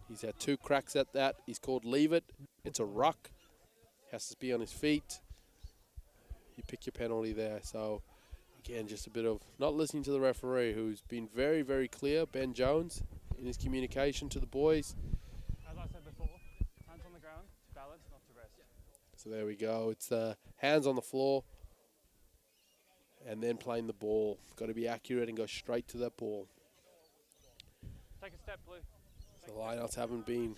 He's had 2 cracks at that. He's called leave it. It's a ruck. Has to be on his feet. You pick your penalty there. So Again, just a bit of not listening to the referee, who's been very, very clear, Ben Jones, in his communication to the boys. As I said before, hands on the ground, to balance, not to rest. So there we go. It's hands on the floor and then playing the ball. Got to be accurate and go straight to that ball. Take a step, Blue. So the lineouts haven't been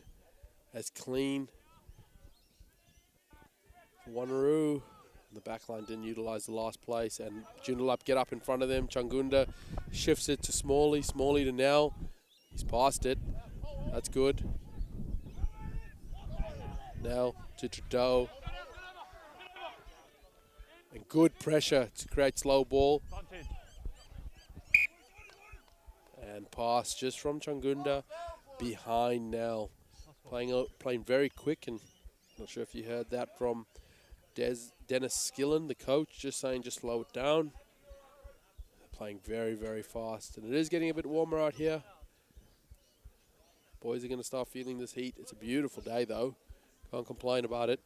as clean. Wanneroo, the back line didn't utilise the last place, and Joondalup get up in front of them. Changunda shifts it to Smalley. Smalley to Nell. He's passed it. That's good. Nell to Trudeau. And good pressure to create slow ball. And pass just from Changunda behind Nell. Playing very quick, and not sure if you heard that from Dennis Skillen, the coach, just saying just slow it down. Playing very, very fast. And it is getting a bit warmer out here. Boys are going to start feeling this heat. It's a beautiful day, though. Can't complain about it.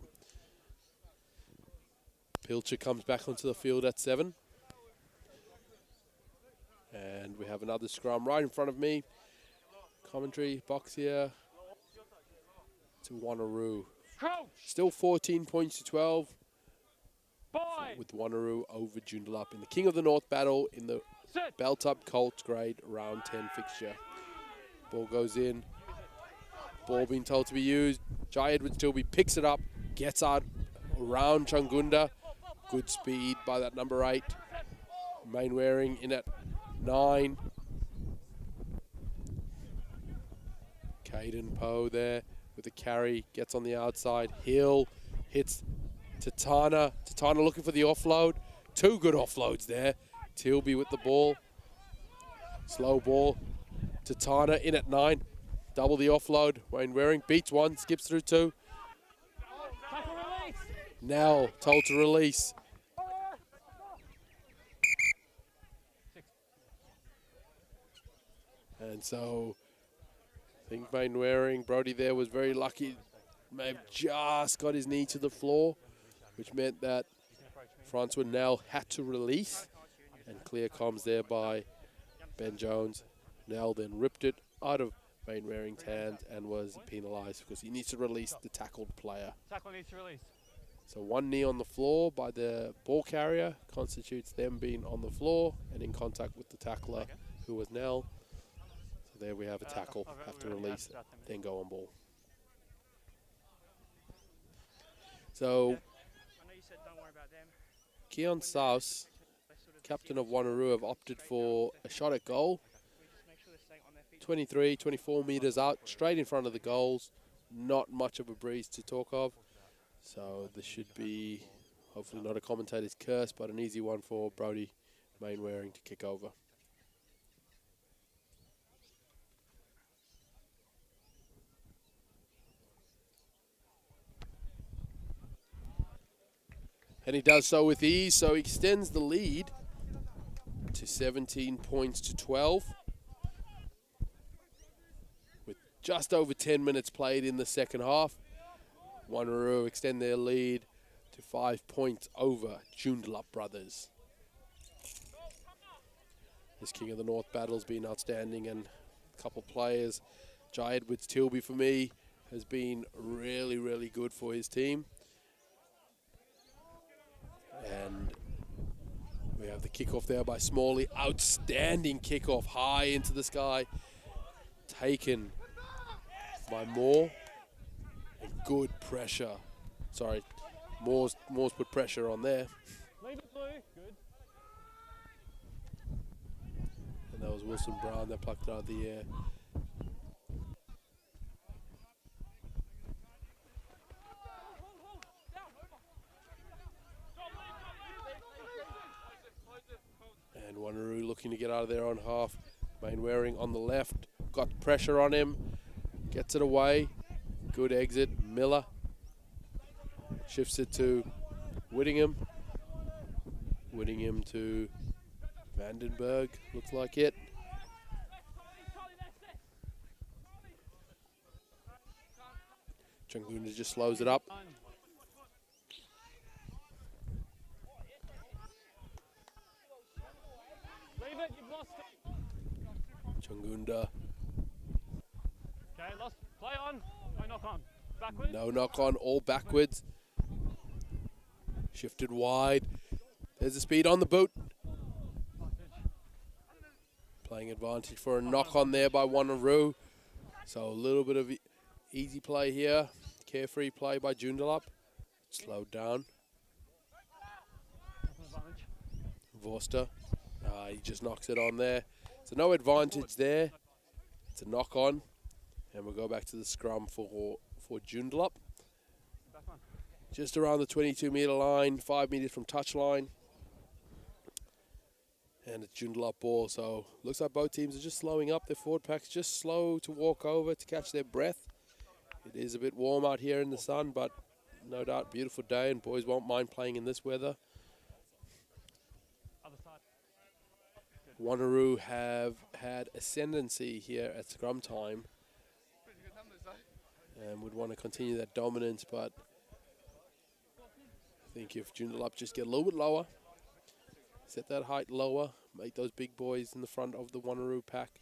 Pilcher comes back onto the field at 7. And we have another scrum right in front of me. Commentary box here to Wanneroo. Still 14 points to 12 with Wanneroo over Joondalup in the King of the North battle in the Belt-Up Colts grade round 10 fixture. Ball goes in. Ball being told to be used. Jai Edwards Tilby picks it up, gets out around Changunda. Good speed by that number 8. Mainwaring in at 9. Caden Poe there with the carry, gets on the outside. Hill hits Tatana. Tatana looking for the offload. 2 good offloads there. Tilby with the ball. Slow ball. Tatana in at 9. Double the offload. Wayne Waring beats 1, skips through 2. Now told to release. And so I think Wayne Waring, Brody there was very lucky. May have just got his knee to the floor, which meant that Francois Nell had to release. And clear comms there by Ben Jones. Nell then ripped it out of Wayne Waring's hands and was penalised because he needs to release the tackled player. Tackle needs to release. So 1 knee on the floor by the ball carrier constitutes them being on the floor and in contact with the tackler, who was Nell. So there we have a tackle, have to release it, then go on ball. So Keon Saus, captain of Wanneroo, have opted for a shot at goal. 23, 24 metres out, straight in front of the goals. Not much of a breeze to talk of. So this should be, hopefully not a commentator's curse, but an easy one for Brody Mainwaring to kick over. And he does so with ease, so he extends the lead to 17 points to 12. With just over 10 minutes played in the second half, Wanneroo extend their lead to 5 points over Joondalup brothers. This King of the North battle's been outstanding, and a couple players, Jai Edwards Tilby for me, has been really, really good for his team. And we have the kickoff there by Smalley. Outstanding kickoff high into the sky. Taken by Moore. And good pressure. Sorry, Moore's put pressure on there. Leave it, Blue. Good. And that was Wilson Brown that plucked it out of the air. And Wanneroo looking to get out of their own half. Mainwaring on the left, got pressure on him, gets it away. Good exit, Miller. Shifts it to Whittingham. Whittingham to Vandenberg, looks like it. Changunda just slows it up. Changunda. Okay, lost. Play on. No knock on. Backwards. No knock on, all backwards. Shifted wide. There's the speed on the boot. Playing advantage for a knock on there by Wanneroo. So a little bit of easy play here. Carefree play by Joondalup. Slowed down. Vorster. He just knocks it on there. So no advantage there. It's a knock on. And we'll go back to the scrum for Joondalup. Just around the 22-metre line, 5 metres from touchline. And it's Joondalup ball, so looks like both teams are just slowing up. Their forward pack's just slow to walk over to catch their breath. It is a bit warm out here in the sun, but no doubt beautiful day, and boys won't mind playing in this weather. Wanneroo have had ascendancy here at scrum time and would want to continue that dominance, but I think if Joondalup just get a little bit lower, set that height lower, make those big boys in the front of the Wanneroo pack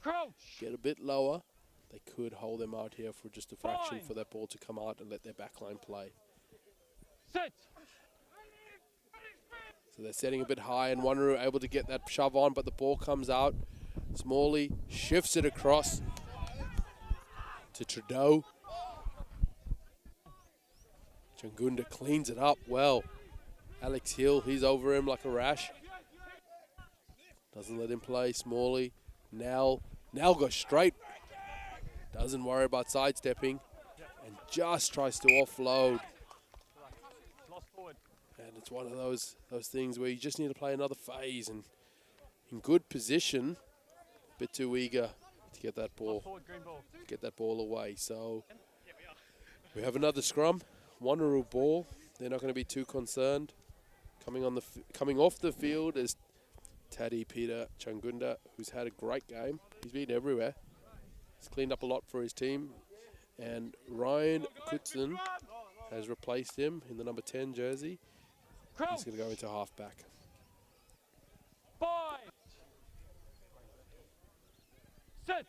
get a bit lower, they could hold them out here for just a fraction for that ball to come out and let their backline play. Sit. So they're setting a bit high, and Wanneroo able to get that shove on, but the ball comes out. Smalley shifts it across to Trudeau. Changunda cleans it up well. Alex Hill, he's over him like a rash. Doesn't let him play. Smalley. Nell goes straight. Doesn't worry about sidestepping. And just tries to offload. And it's one of those things where you just need to play another phase. And in good position, a bit too eager to get that ball away. So we have another scrum. Wanneroo ball. They're not going to be too concerned. Coming off the field is Taddy Peter Changunda, who's had a great game. He's been everywhere. He's cleaned up a lot for his team. And Ryan Kutson has replaced him in the number 10 jersey. He's going to go into halfback. Sit.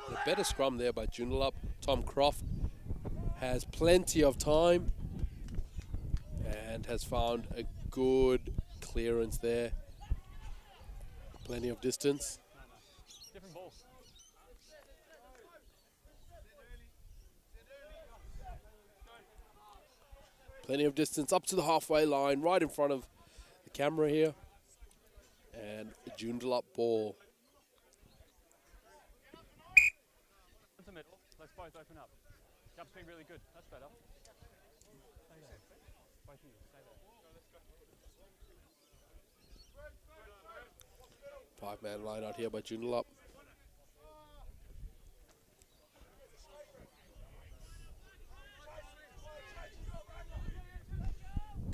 A better scrum there by Joondalup. Tom Croft has plenty of time and has found a good clearance there. Plenty of distance. Different ball. Plenty of distance up to the halfway line, right in front of the camera here. And a Joondalup ball. Into the middle. Let's both open up. Jumps been really good. That's better. Stay there. Both of you, stay there. 5-man line out here by Joondalup.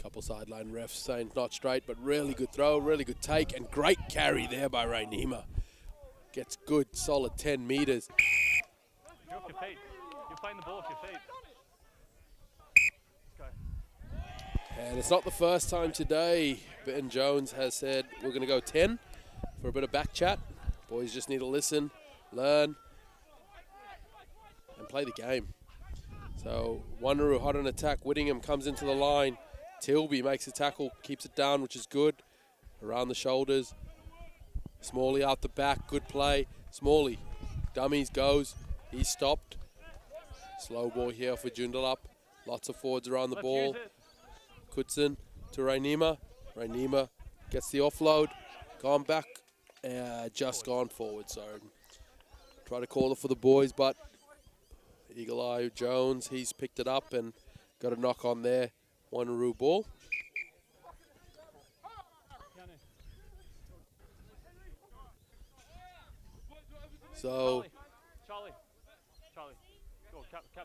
Couple sideline refs saying not straight, but really good throw, really good take, and great carry there by Rainima. Gets good, solid 10 metres. You're off your feet. You're playing the ball off your feet. Let's go. And it's not the first time today Ben Jones has said we're going to go 10 for a bit of back chat. Boys just need to listen, learn, and play the game. So Wanneroo hot on attack. Whittingham comes into the line. Tilby makes a tackle, keeps it down, which is good. Around the shoulders. Smalley out the back, good play. Smalley, dummies, goes. He's stopped. Slow ball here for Joondalup. Lots of forwards around the ball. Kutson to Rainima. Rainima gets the offload. Gone back. Just gone forward, so try to call it for the boys, but Eagle Eye Jones, he's picked it up and got a knock on there. Wanneroo ball. So Charlie. Go,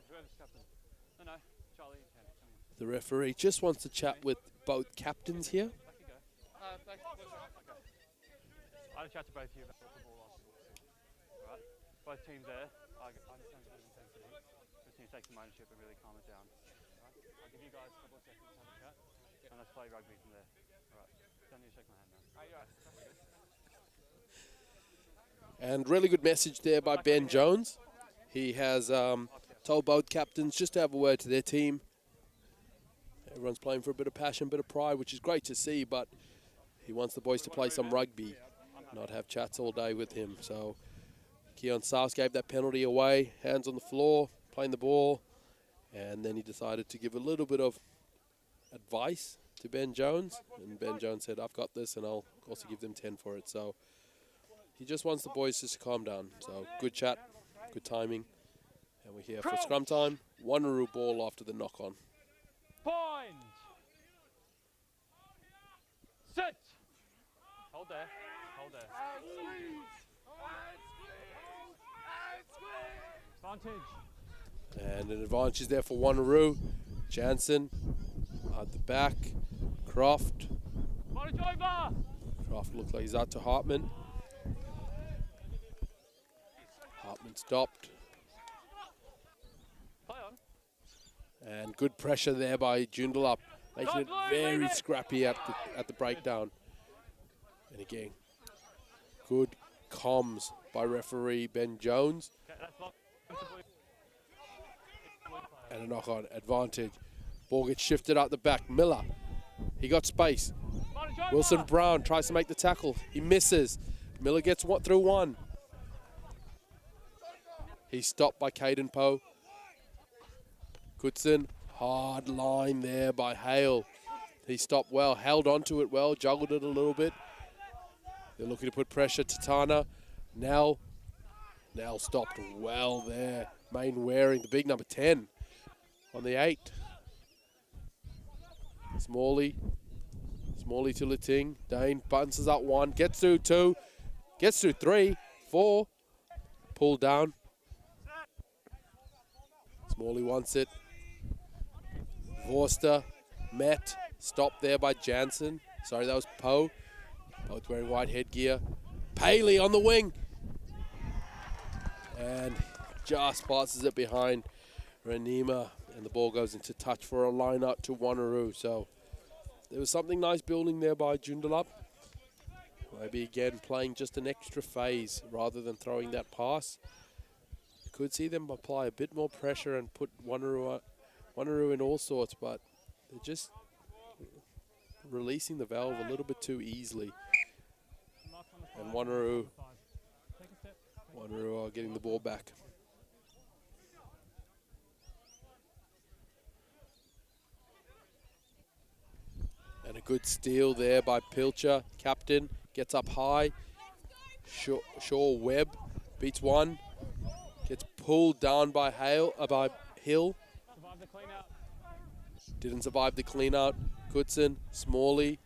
whoever's captain. No, Charlie. the referee just wants to chat with both captains here. I had a chat to both of you about the ball last week. Right? Both teams there. I understand the intensity. Just need to take some ownership and really calm it down. Right? I'll give you guys a couple of seconds to have a chat. And let's play rugby from there. All right. Don't need to shake my hand now. And really good message there by Ben Jones. He has told both captains just to have a word to their team. Everyone's playing for a bit of passion, bit of pride, which is great to see, but he wants the boys to play some rugby, not have chats all day with him. So Keon Sars gave that penalty away, hands on the floor, playing the ball, and then he decided to give a little bit of advice to Ben Jones, and Ben Jones said, I've got this, and I'll also give them 10 for it. So he just wants the boys just to calm down. So good chat, good timing, and we're here for scrum time. Wanneroo ball after the knock-on. Point! Sit! Hold there. Hold there. Advantage. And an advantage there for Wanneroo. Jansen at the back. Croft. Croft looks like he's out to Hartman. Hartman stopped. Play on. And good pressure there by Joondalup, making it very scrappy at the breakdown. And again, good comms by referee Ben Jones. And a knock-on advantage. Ball gets shifted out the back. Miller, he got space. Wilson Brown tries to make the tackle. He misses. Miller gets through one. He's stopped by Caden Poe. Goodson, hard line there by Hale. He stopped well, held onto it well, juggled it a little bit. They're looking to put pressure to Tana. Nell stopped well there. Main wearing the big number 10 on the 8. Smalley to Lating. Dane bounces up 1, gets through 2, gets through 3, 4. Pull down. Smalley wants it. Vorster, met, stopped there by Jansen. Sorry, that was Poe. Both wearing white headgear. Paley on the wing. And just passes it behind Ranima. And the ball goes into touch for a line out to Wanneroo. So there was something nice building there by Joondalup. Maybe again playing just an extra phase rather than throwing that pass. Could see them apply a bit more pressure and put Wanneroo in all sorts, but they're just releasing the valve a little bit too easily. And Wanneroo are getting the ball back. And a good steal there by Pilcher. Captain gets up high. Shaw Webb beats one. Gets pulled down by Hill. Didn't survive the clean out. Goodson, Smalley.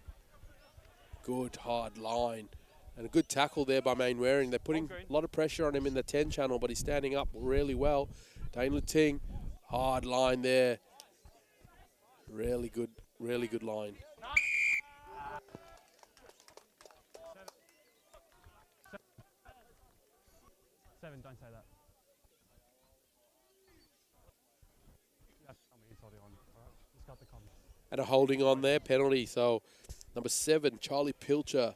Good hard line. And a good tackle there by Mainwaring. They're putting a lot of pressure on him in the 10 channel, but he's standing up really well. Dane Lating, hard line there. Really good line. Seven, don't say that. You have to tell me it's already on. All right, let's cut the comments. And a holding on there, penalty. So number 7, Charlie Pilcher,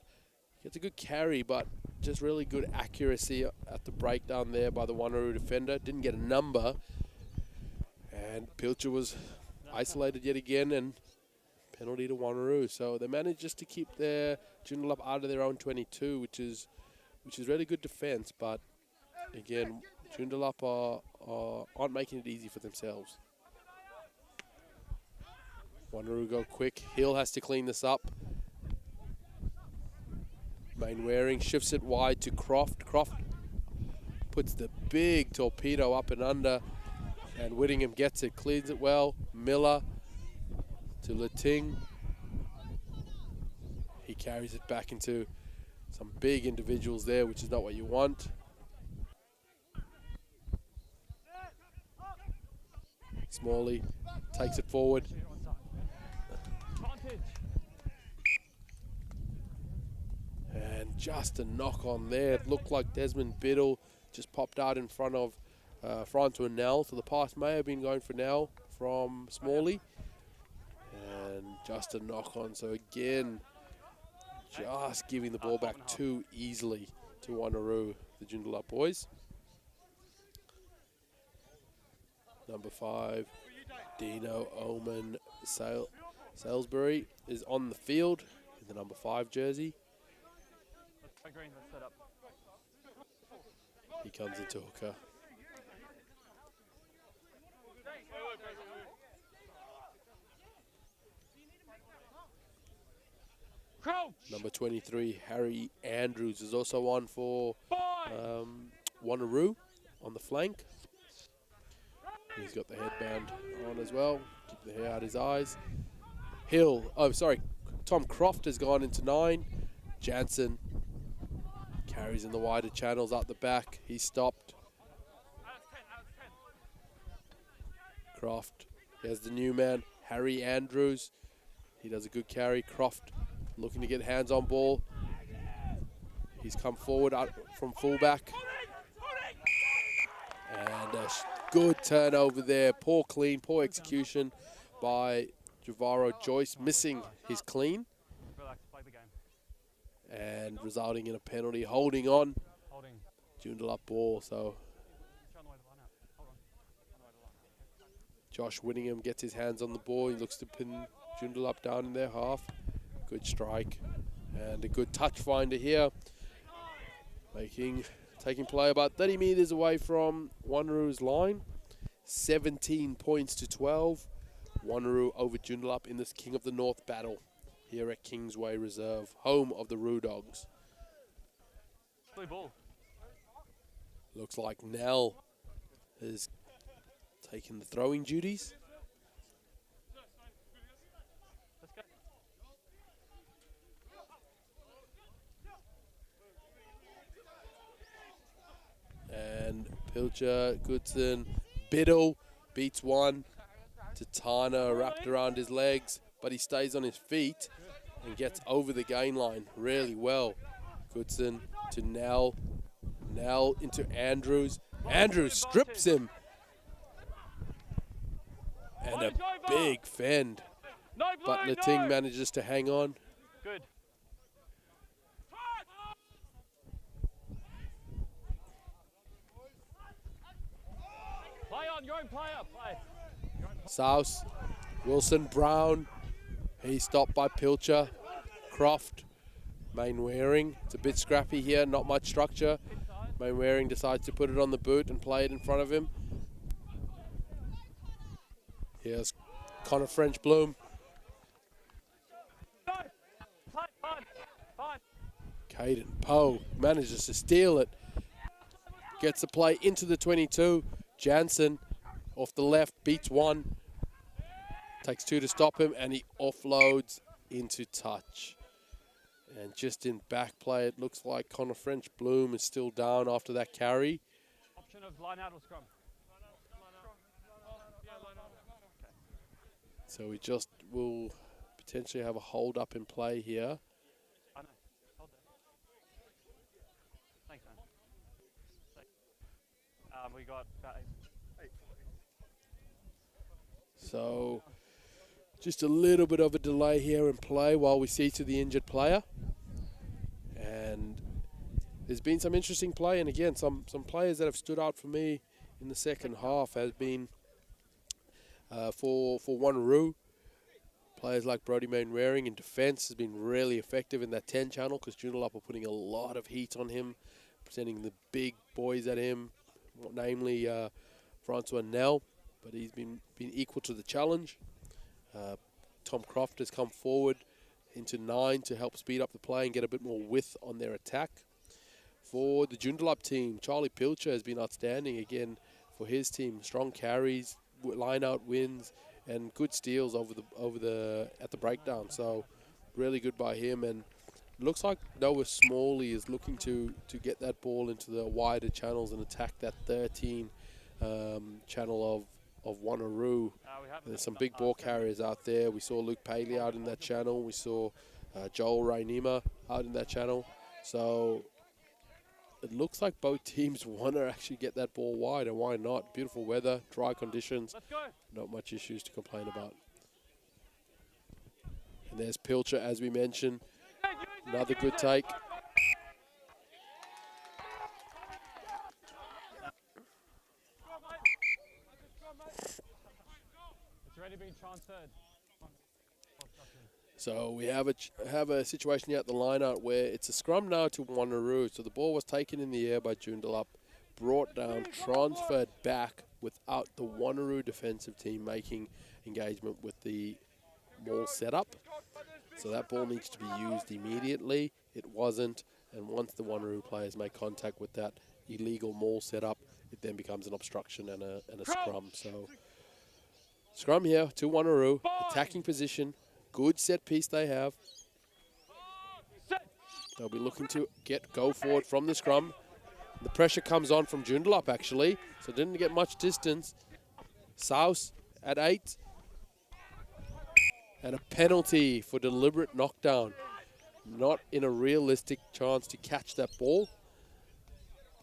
gets a good carry, but just really good accuracy at the breakdown there by the Wanneroo defender. Didn't get a number. And Pilcher was isolated yet again, and penalty to Wanneroo. So they managed just to keep their Joondalup out of their own 22, which is really good defense. But again, Joondalup aren't making it easy for themselves. Wanneroo go quick. Hill has to clean this up. Mainwaring shifts it wide to Croft. Croft puts the big torpedo up and under, and Whittingham gets it, cleans it well. Miller to Lating. He carries it back into some big individuals there, which is not what you want. Smalley takes it forward. And just a knock on there. It looked like Desmond Biddle just popped out in front of Francois Nell. So the pass may have been going for Nell from Smalley. And just a knock on. So again, just giving the ball back too easily to Wanneroo, the Joondalup boys. Number 5, Dino Oman Salisbury is on the field in the number 5 jersey. Green, let's set up. He comes into hooker. Crouch! Number 23, Harry Andrews is also on for Wanneroo on the flank. He's got the headband on as well. Keep the hair out of his eyes. Tom Croft has gone into 9. Jansen carries in the wider channels out the back. He's stopped. Croft. Here's the new man, Harry Andrews. He does a good carry. Croft looking to get hands on ball. He's come forward out from fullback. And a good turnover there. Poor execution by Javaro Joyce, missing his clean. Relax, play the game. And resulting in a penalty, holding on. Holding. Joondalup ball, so Show the way to line out. Hold on. On the way to line out. Josh Whittingham gets his hands on the ball. He looks to pin Joondalup down in their half. Good strike and a good touch finder here. Taking play about 30 metres away from Wanneroo's line. 17 points to 12. Wanneroo over Joondalup in this King of the North battle here at Kingsway Reserve, home of the Roo Dogs. Play ball. Looks like Nell has taken the throwing duties. Let's go. And Pilcher, Goodson, Biddle beats one. Tatana wrapped around his legs, but he stays on his feet and gets over the gain line really well. Goodson to Nell. Nell into Andrews. Andrews strips him. And a big fend. No, But blue, Lating no. manages to hang on. Good. Play on, your own player. Play. Souse, Wilson, Brown. He's stopped by Pilcher. Croft, Mainwaring. It's a bit scrappy here, not much structure. Mainwaring decides to put it on the boot and play it in front of him. Here's Connor French Bloom. No. Play, fine. Caden Poe manages to steal it. Gets the play into the 22. Jansen off the left, beats one. Takes 2 to stop him, and he offloads into touch. And just in back play, it looks like Connor French Bloom is still down after that carry. Option of line out or scrum. So we just will potentially have a hold up in play here. I know. Hold there. Thanks, man. We got about 8. So just a little bit of a delay here in play while we see to the injured player. And there's been some interesting play, and again, some players that have stood out for me in the second half has been for Wanneroo. Players like Brody Mainwaring in defence has been really effective in that 10 channel because Joondalup are putting a lot of heat on him, presenting the big boys at him, namely Francois Nell, but he's been equal to the challenge. Tom Croft has come forward into 9 to help speed up the play and get a bit more width on their attack. For the Joondalup team, Charlie Pilcher has been outstanding again for his team. Strong carries, line-out wins, and good steals at the breakdown. So really good by him. And looks like Noah Smalley is looking to get that ball into the wider channels and attack that 13 channel of Wanneroo. There's some big ball carriers out there. We saw Luke Paley out in that channel. We saw Joel Rainima out in that channel. So it looks like both teams want to actually get that ball wide, and why not? Beautiful weather, dry conditions, Let's go. not much issues to complain about. And there's Pilcher, as we mentioned. Another good take. It's already been transferred. So we have a situation here at the line-out where it's a scrum now to Wanneroo. So the ball was taken in the air by Joondalup, brought down, transferred back without the Wanneroo defensive team making engagement with the ball setup. So that ball needs to be used immediately. It wasn't, and once the Wanneroo players make contact with that illegal maul setup, it then becomes an obstruction and a scrum. So scrum here to Wanneroo, attacking position. Good set piece they have. They'll be looking to go forward from the scrum. The pressure comes on from Joondalup actually, so didn't get much distance. South at 8. And a penalty for deliberate knockdown. Not in a realistic chance to catch that ball.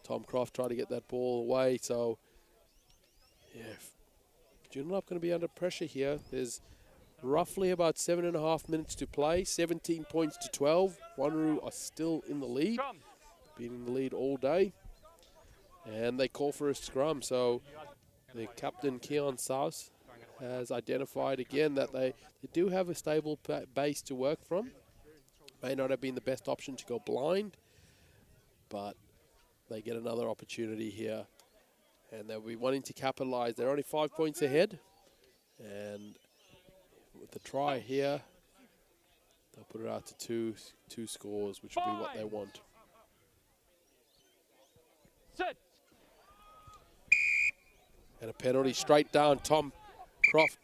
Tom Croft tried to get that ball away, so yeah, Joondalup going to be under pressure here. There's roughly about 7.5 minutes to play, 17 points to 12. Wanneroo are still in the lead, been in the lead all day. And they call for a scrum, so the captain, Keon South, has identified again that they do have a stable base to work from. May not have been the best option to go blind, but they get another opportunity here. And they'll be wanting to capitalize. They're only 5 points ahead. And with the try here, they'll put it out to two scores, which will be what they want. Set. And a penalty straight down. Tom Croft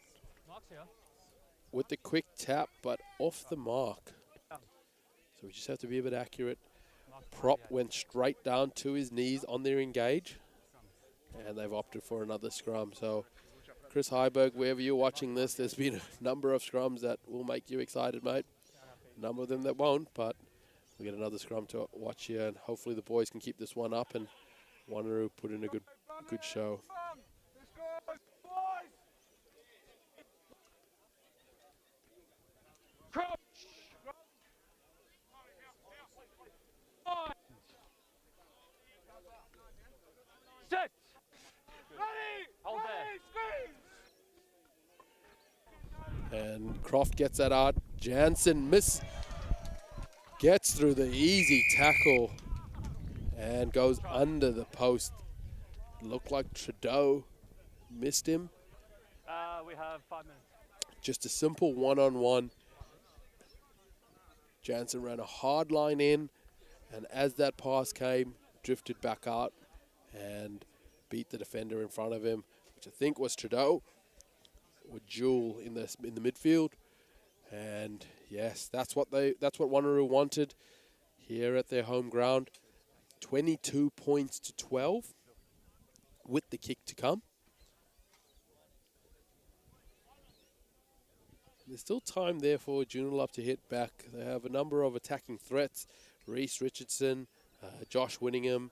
with the quick tap, but off the mark. So we just have to be a bit accurate. Prop went straight down to his knees on their engage, and they've opted for another scrum. So Chris Heiberg, wherever you're watching this, there's been a number of scrums that will make you excited, mate. A number of them that won't, but we get another scrum to watch here, and hopefully the boys can keep this one up and Wanneroo put in a good show. Set. Hold there. And Croft gets that out. Jansen gets through the easy tackle and goes under the post. Looked like Trudeau missed him. We have 5 minutes. Just a simple one-on-one. Jansen ran a hard line in, and as that pass came, drifted back out and beat the defender in front of him, which I think was Trudeau or Jewel in the midfield. And yes, that's what Wanneroo wanted here at their home ground. 22 points to 12 with the kick to come. There's still time there for Joondalup to hit back. They have a number of attacking threats. Reese Richardson, Josh Winningham.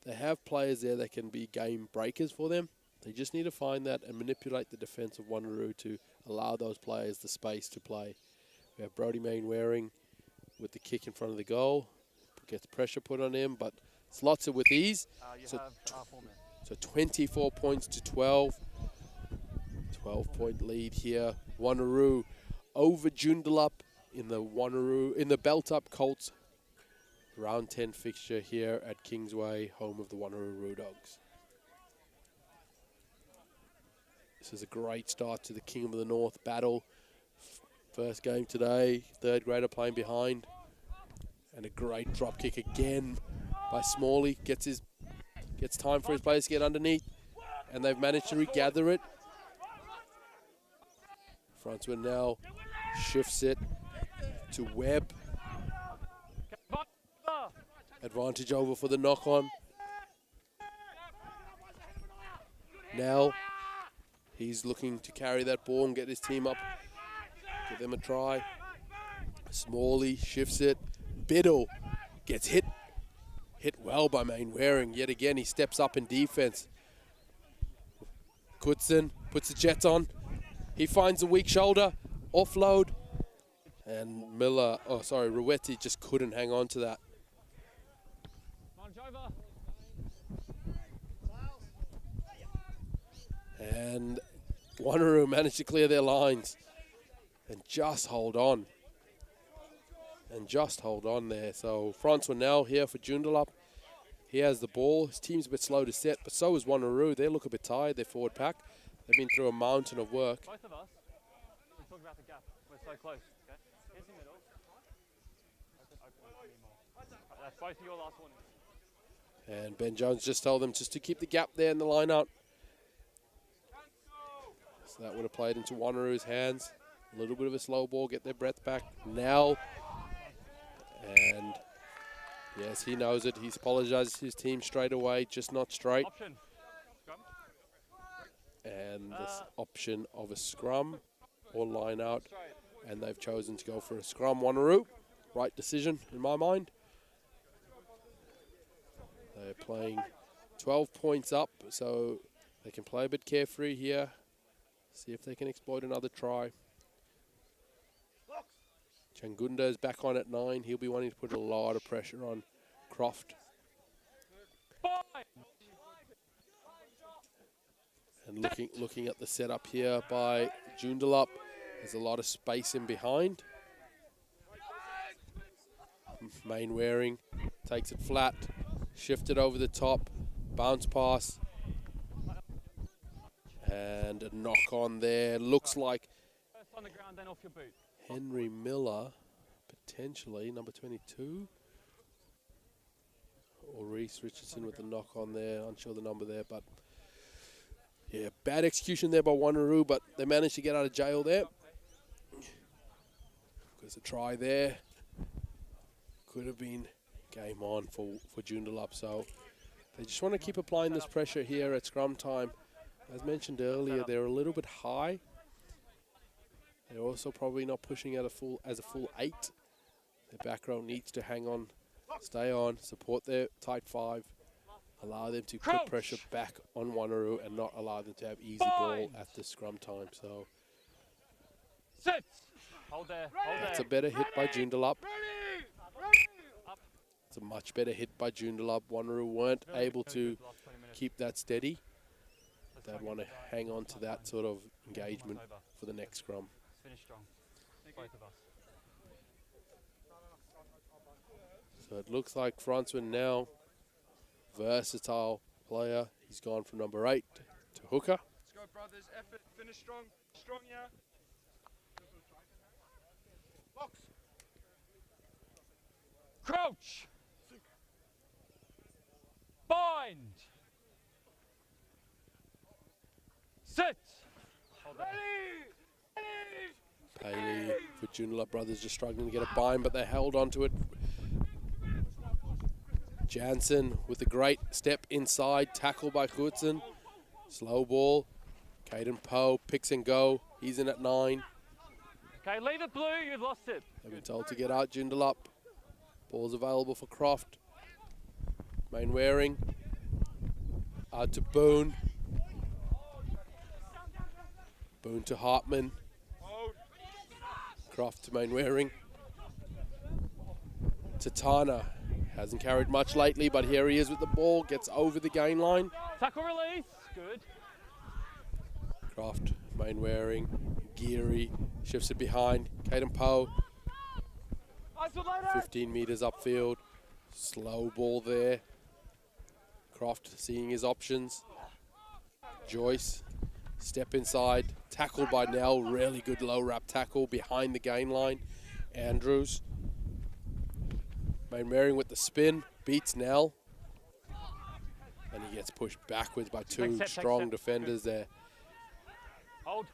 They have players there that can be game breakers for them. They just need to find that and manipulate the defense of Wanneroo to allow those players the space to play. We have Brody Mainwaring with the kick in front of the goal. Gets pressure put on him, but slots it with ease. So 24 points to 12. 12-point lead here. Wanneroo over Joondalup in the belt-up Colts round 10 fixture here at Kingsway, home of the Wanneroo Dogs. This is a great start to the King of the North battle. First game today, third grader playing behind. And a great drop kick again by Smalley. Gets time for his players to get underneath. And they've managed to regather it. Francois now shifts it to Webb. Advantage over for the knock-on. Now he's looking to carry that ball and get his team up. Give them a try. Smalley shifts it. Biddle gets hit well by Mainwaring. Yet again, he steps up in defense. Kutson puts the Jets on. He finds a weak shoulder. Offload. And Ruetti just couldn't hang on to that. And Wanneroo managed to clear their lines and just hold on. There. So Francois now here for Joondalup. He has the ball. His team's a bit slow to set, but so is Wanneroo. They look a bit tired, their forward pack. They've been through a mountain of work. Both of us, we're talking about the gap. We're so close, okay? Here's the middle. Open anymore. That's both of your last warnings. And Ben Jones just told them just to keep the gap there in the line out. So that would have played into Wanneroo's hands. A little bit of a slow ball, get their breath back. Now, and yes, he knows it. He's apologized to his team straight away, just not straight. Option. And this option of a scrum or line out, and they've chosen to go for a scrum. Wanneroo, right decision in my mind. They're playing 12 points up, so they can play a bit carefree here. See if they can exploit another try. Changunda is back on at 9. He'll be wanting to put a lot of pressure on Croft. And looking at the setup here by Joondalup, there's a lot of space in behind. Mainwaring takes it flat, shifted over the top, bounce pass, and a knock on there. Looks like First on the ground, then off your boot. Henry Miller, potentially, number 22. Or Reese Richardson with the knock on there. Unsure the number there, but yeah, bad execution there by Wanneroo, but they managed to get out of jail there. There's a try there. Could have been game on for Joondalup. So they just want to keep applying this pressure here at scrum time. As mentioned earlier, they're a little bit high. They're also probably not pushing at a full 8. Their back row needs to hang on, stay on, support their tight 5, allow them to put pressure back on Wanneroo and not allow them to have easy ball at the scrum time. So sit. Hold there. That's a better hit by Joondalup. It's a much better hit by Joondalup. Wanneroo weren't able to keep that steady. They'd want to hang on to that sort of engagement for the next scrum. Finish strong. Both of us. So it looks like Francois now, versatile player. He's gone from number 8 to hooker. Let's go, brothers. Effort. Finish strong. Strong, yeah. Box. Crouch. Bind. Sit. Hold there. Paley for Joondalup brothers just struggling to get a bind, but they held on to it. Jansen with a great step inside, tackle by Goodson. Slow ball. Caden Poe picks and go. He's in at 9. Okay, leave it blue. You've lost it. They've been told to get out Joondalup. Ball's available for Croft. Mainwaring. Out to Boone. Boone to Hartman. Croft to Mainwaring. To Tana. Hasn't carried much lately, but here he is with the ball. Gets over the gain line. Tackle release. Good. Croft, Mainwaring, Geary. Shifts it behind. Caden Poe. 15 metres upfield. Slow ball there. Croft seeing his options. Joyce. Step inside. Tackled by Nell. Really good low wrap tackle behind the gain line. Andrews. Mainwaring with the spin. Beats Nell. And he gets pushed backwards by 2 strong defenders there. Hold.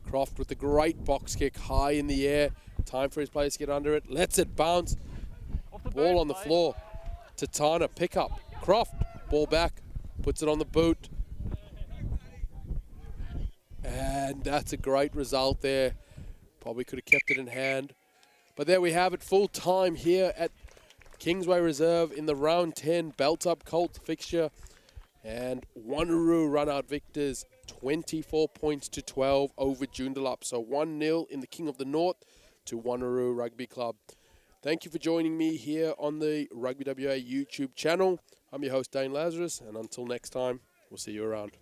Croft with the great box kick high in the air. Time for his players to get under it. Lets it bounce. Ball on the floor. Tatana, pick up. Croft, ball back. Puts it on the boot. And that's a great result there. Probably could have kept it in hand. But there we have it, full time here at Kingsway Reserve in the round 10 belt up Colts fixture. And Wanneroo run out victors 24 points to 12 over Joondalup. So 1-0 in the King of the North to Wanneroo Rugby Club. Thank you for joining me here on the Rugby WA YouTube channel. I'm your host, Dane Lazarus, and until next time, we'll see you around.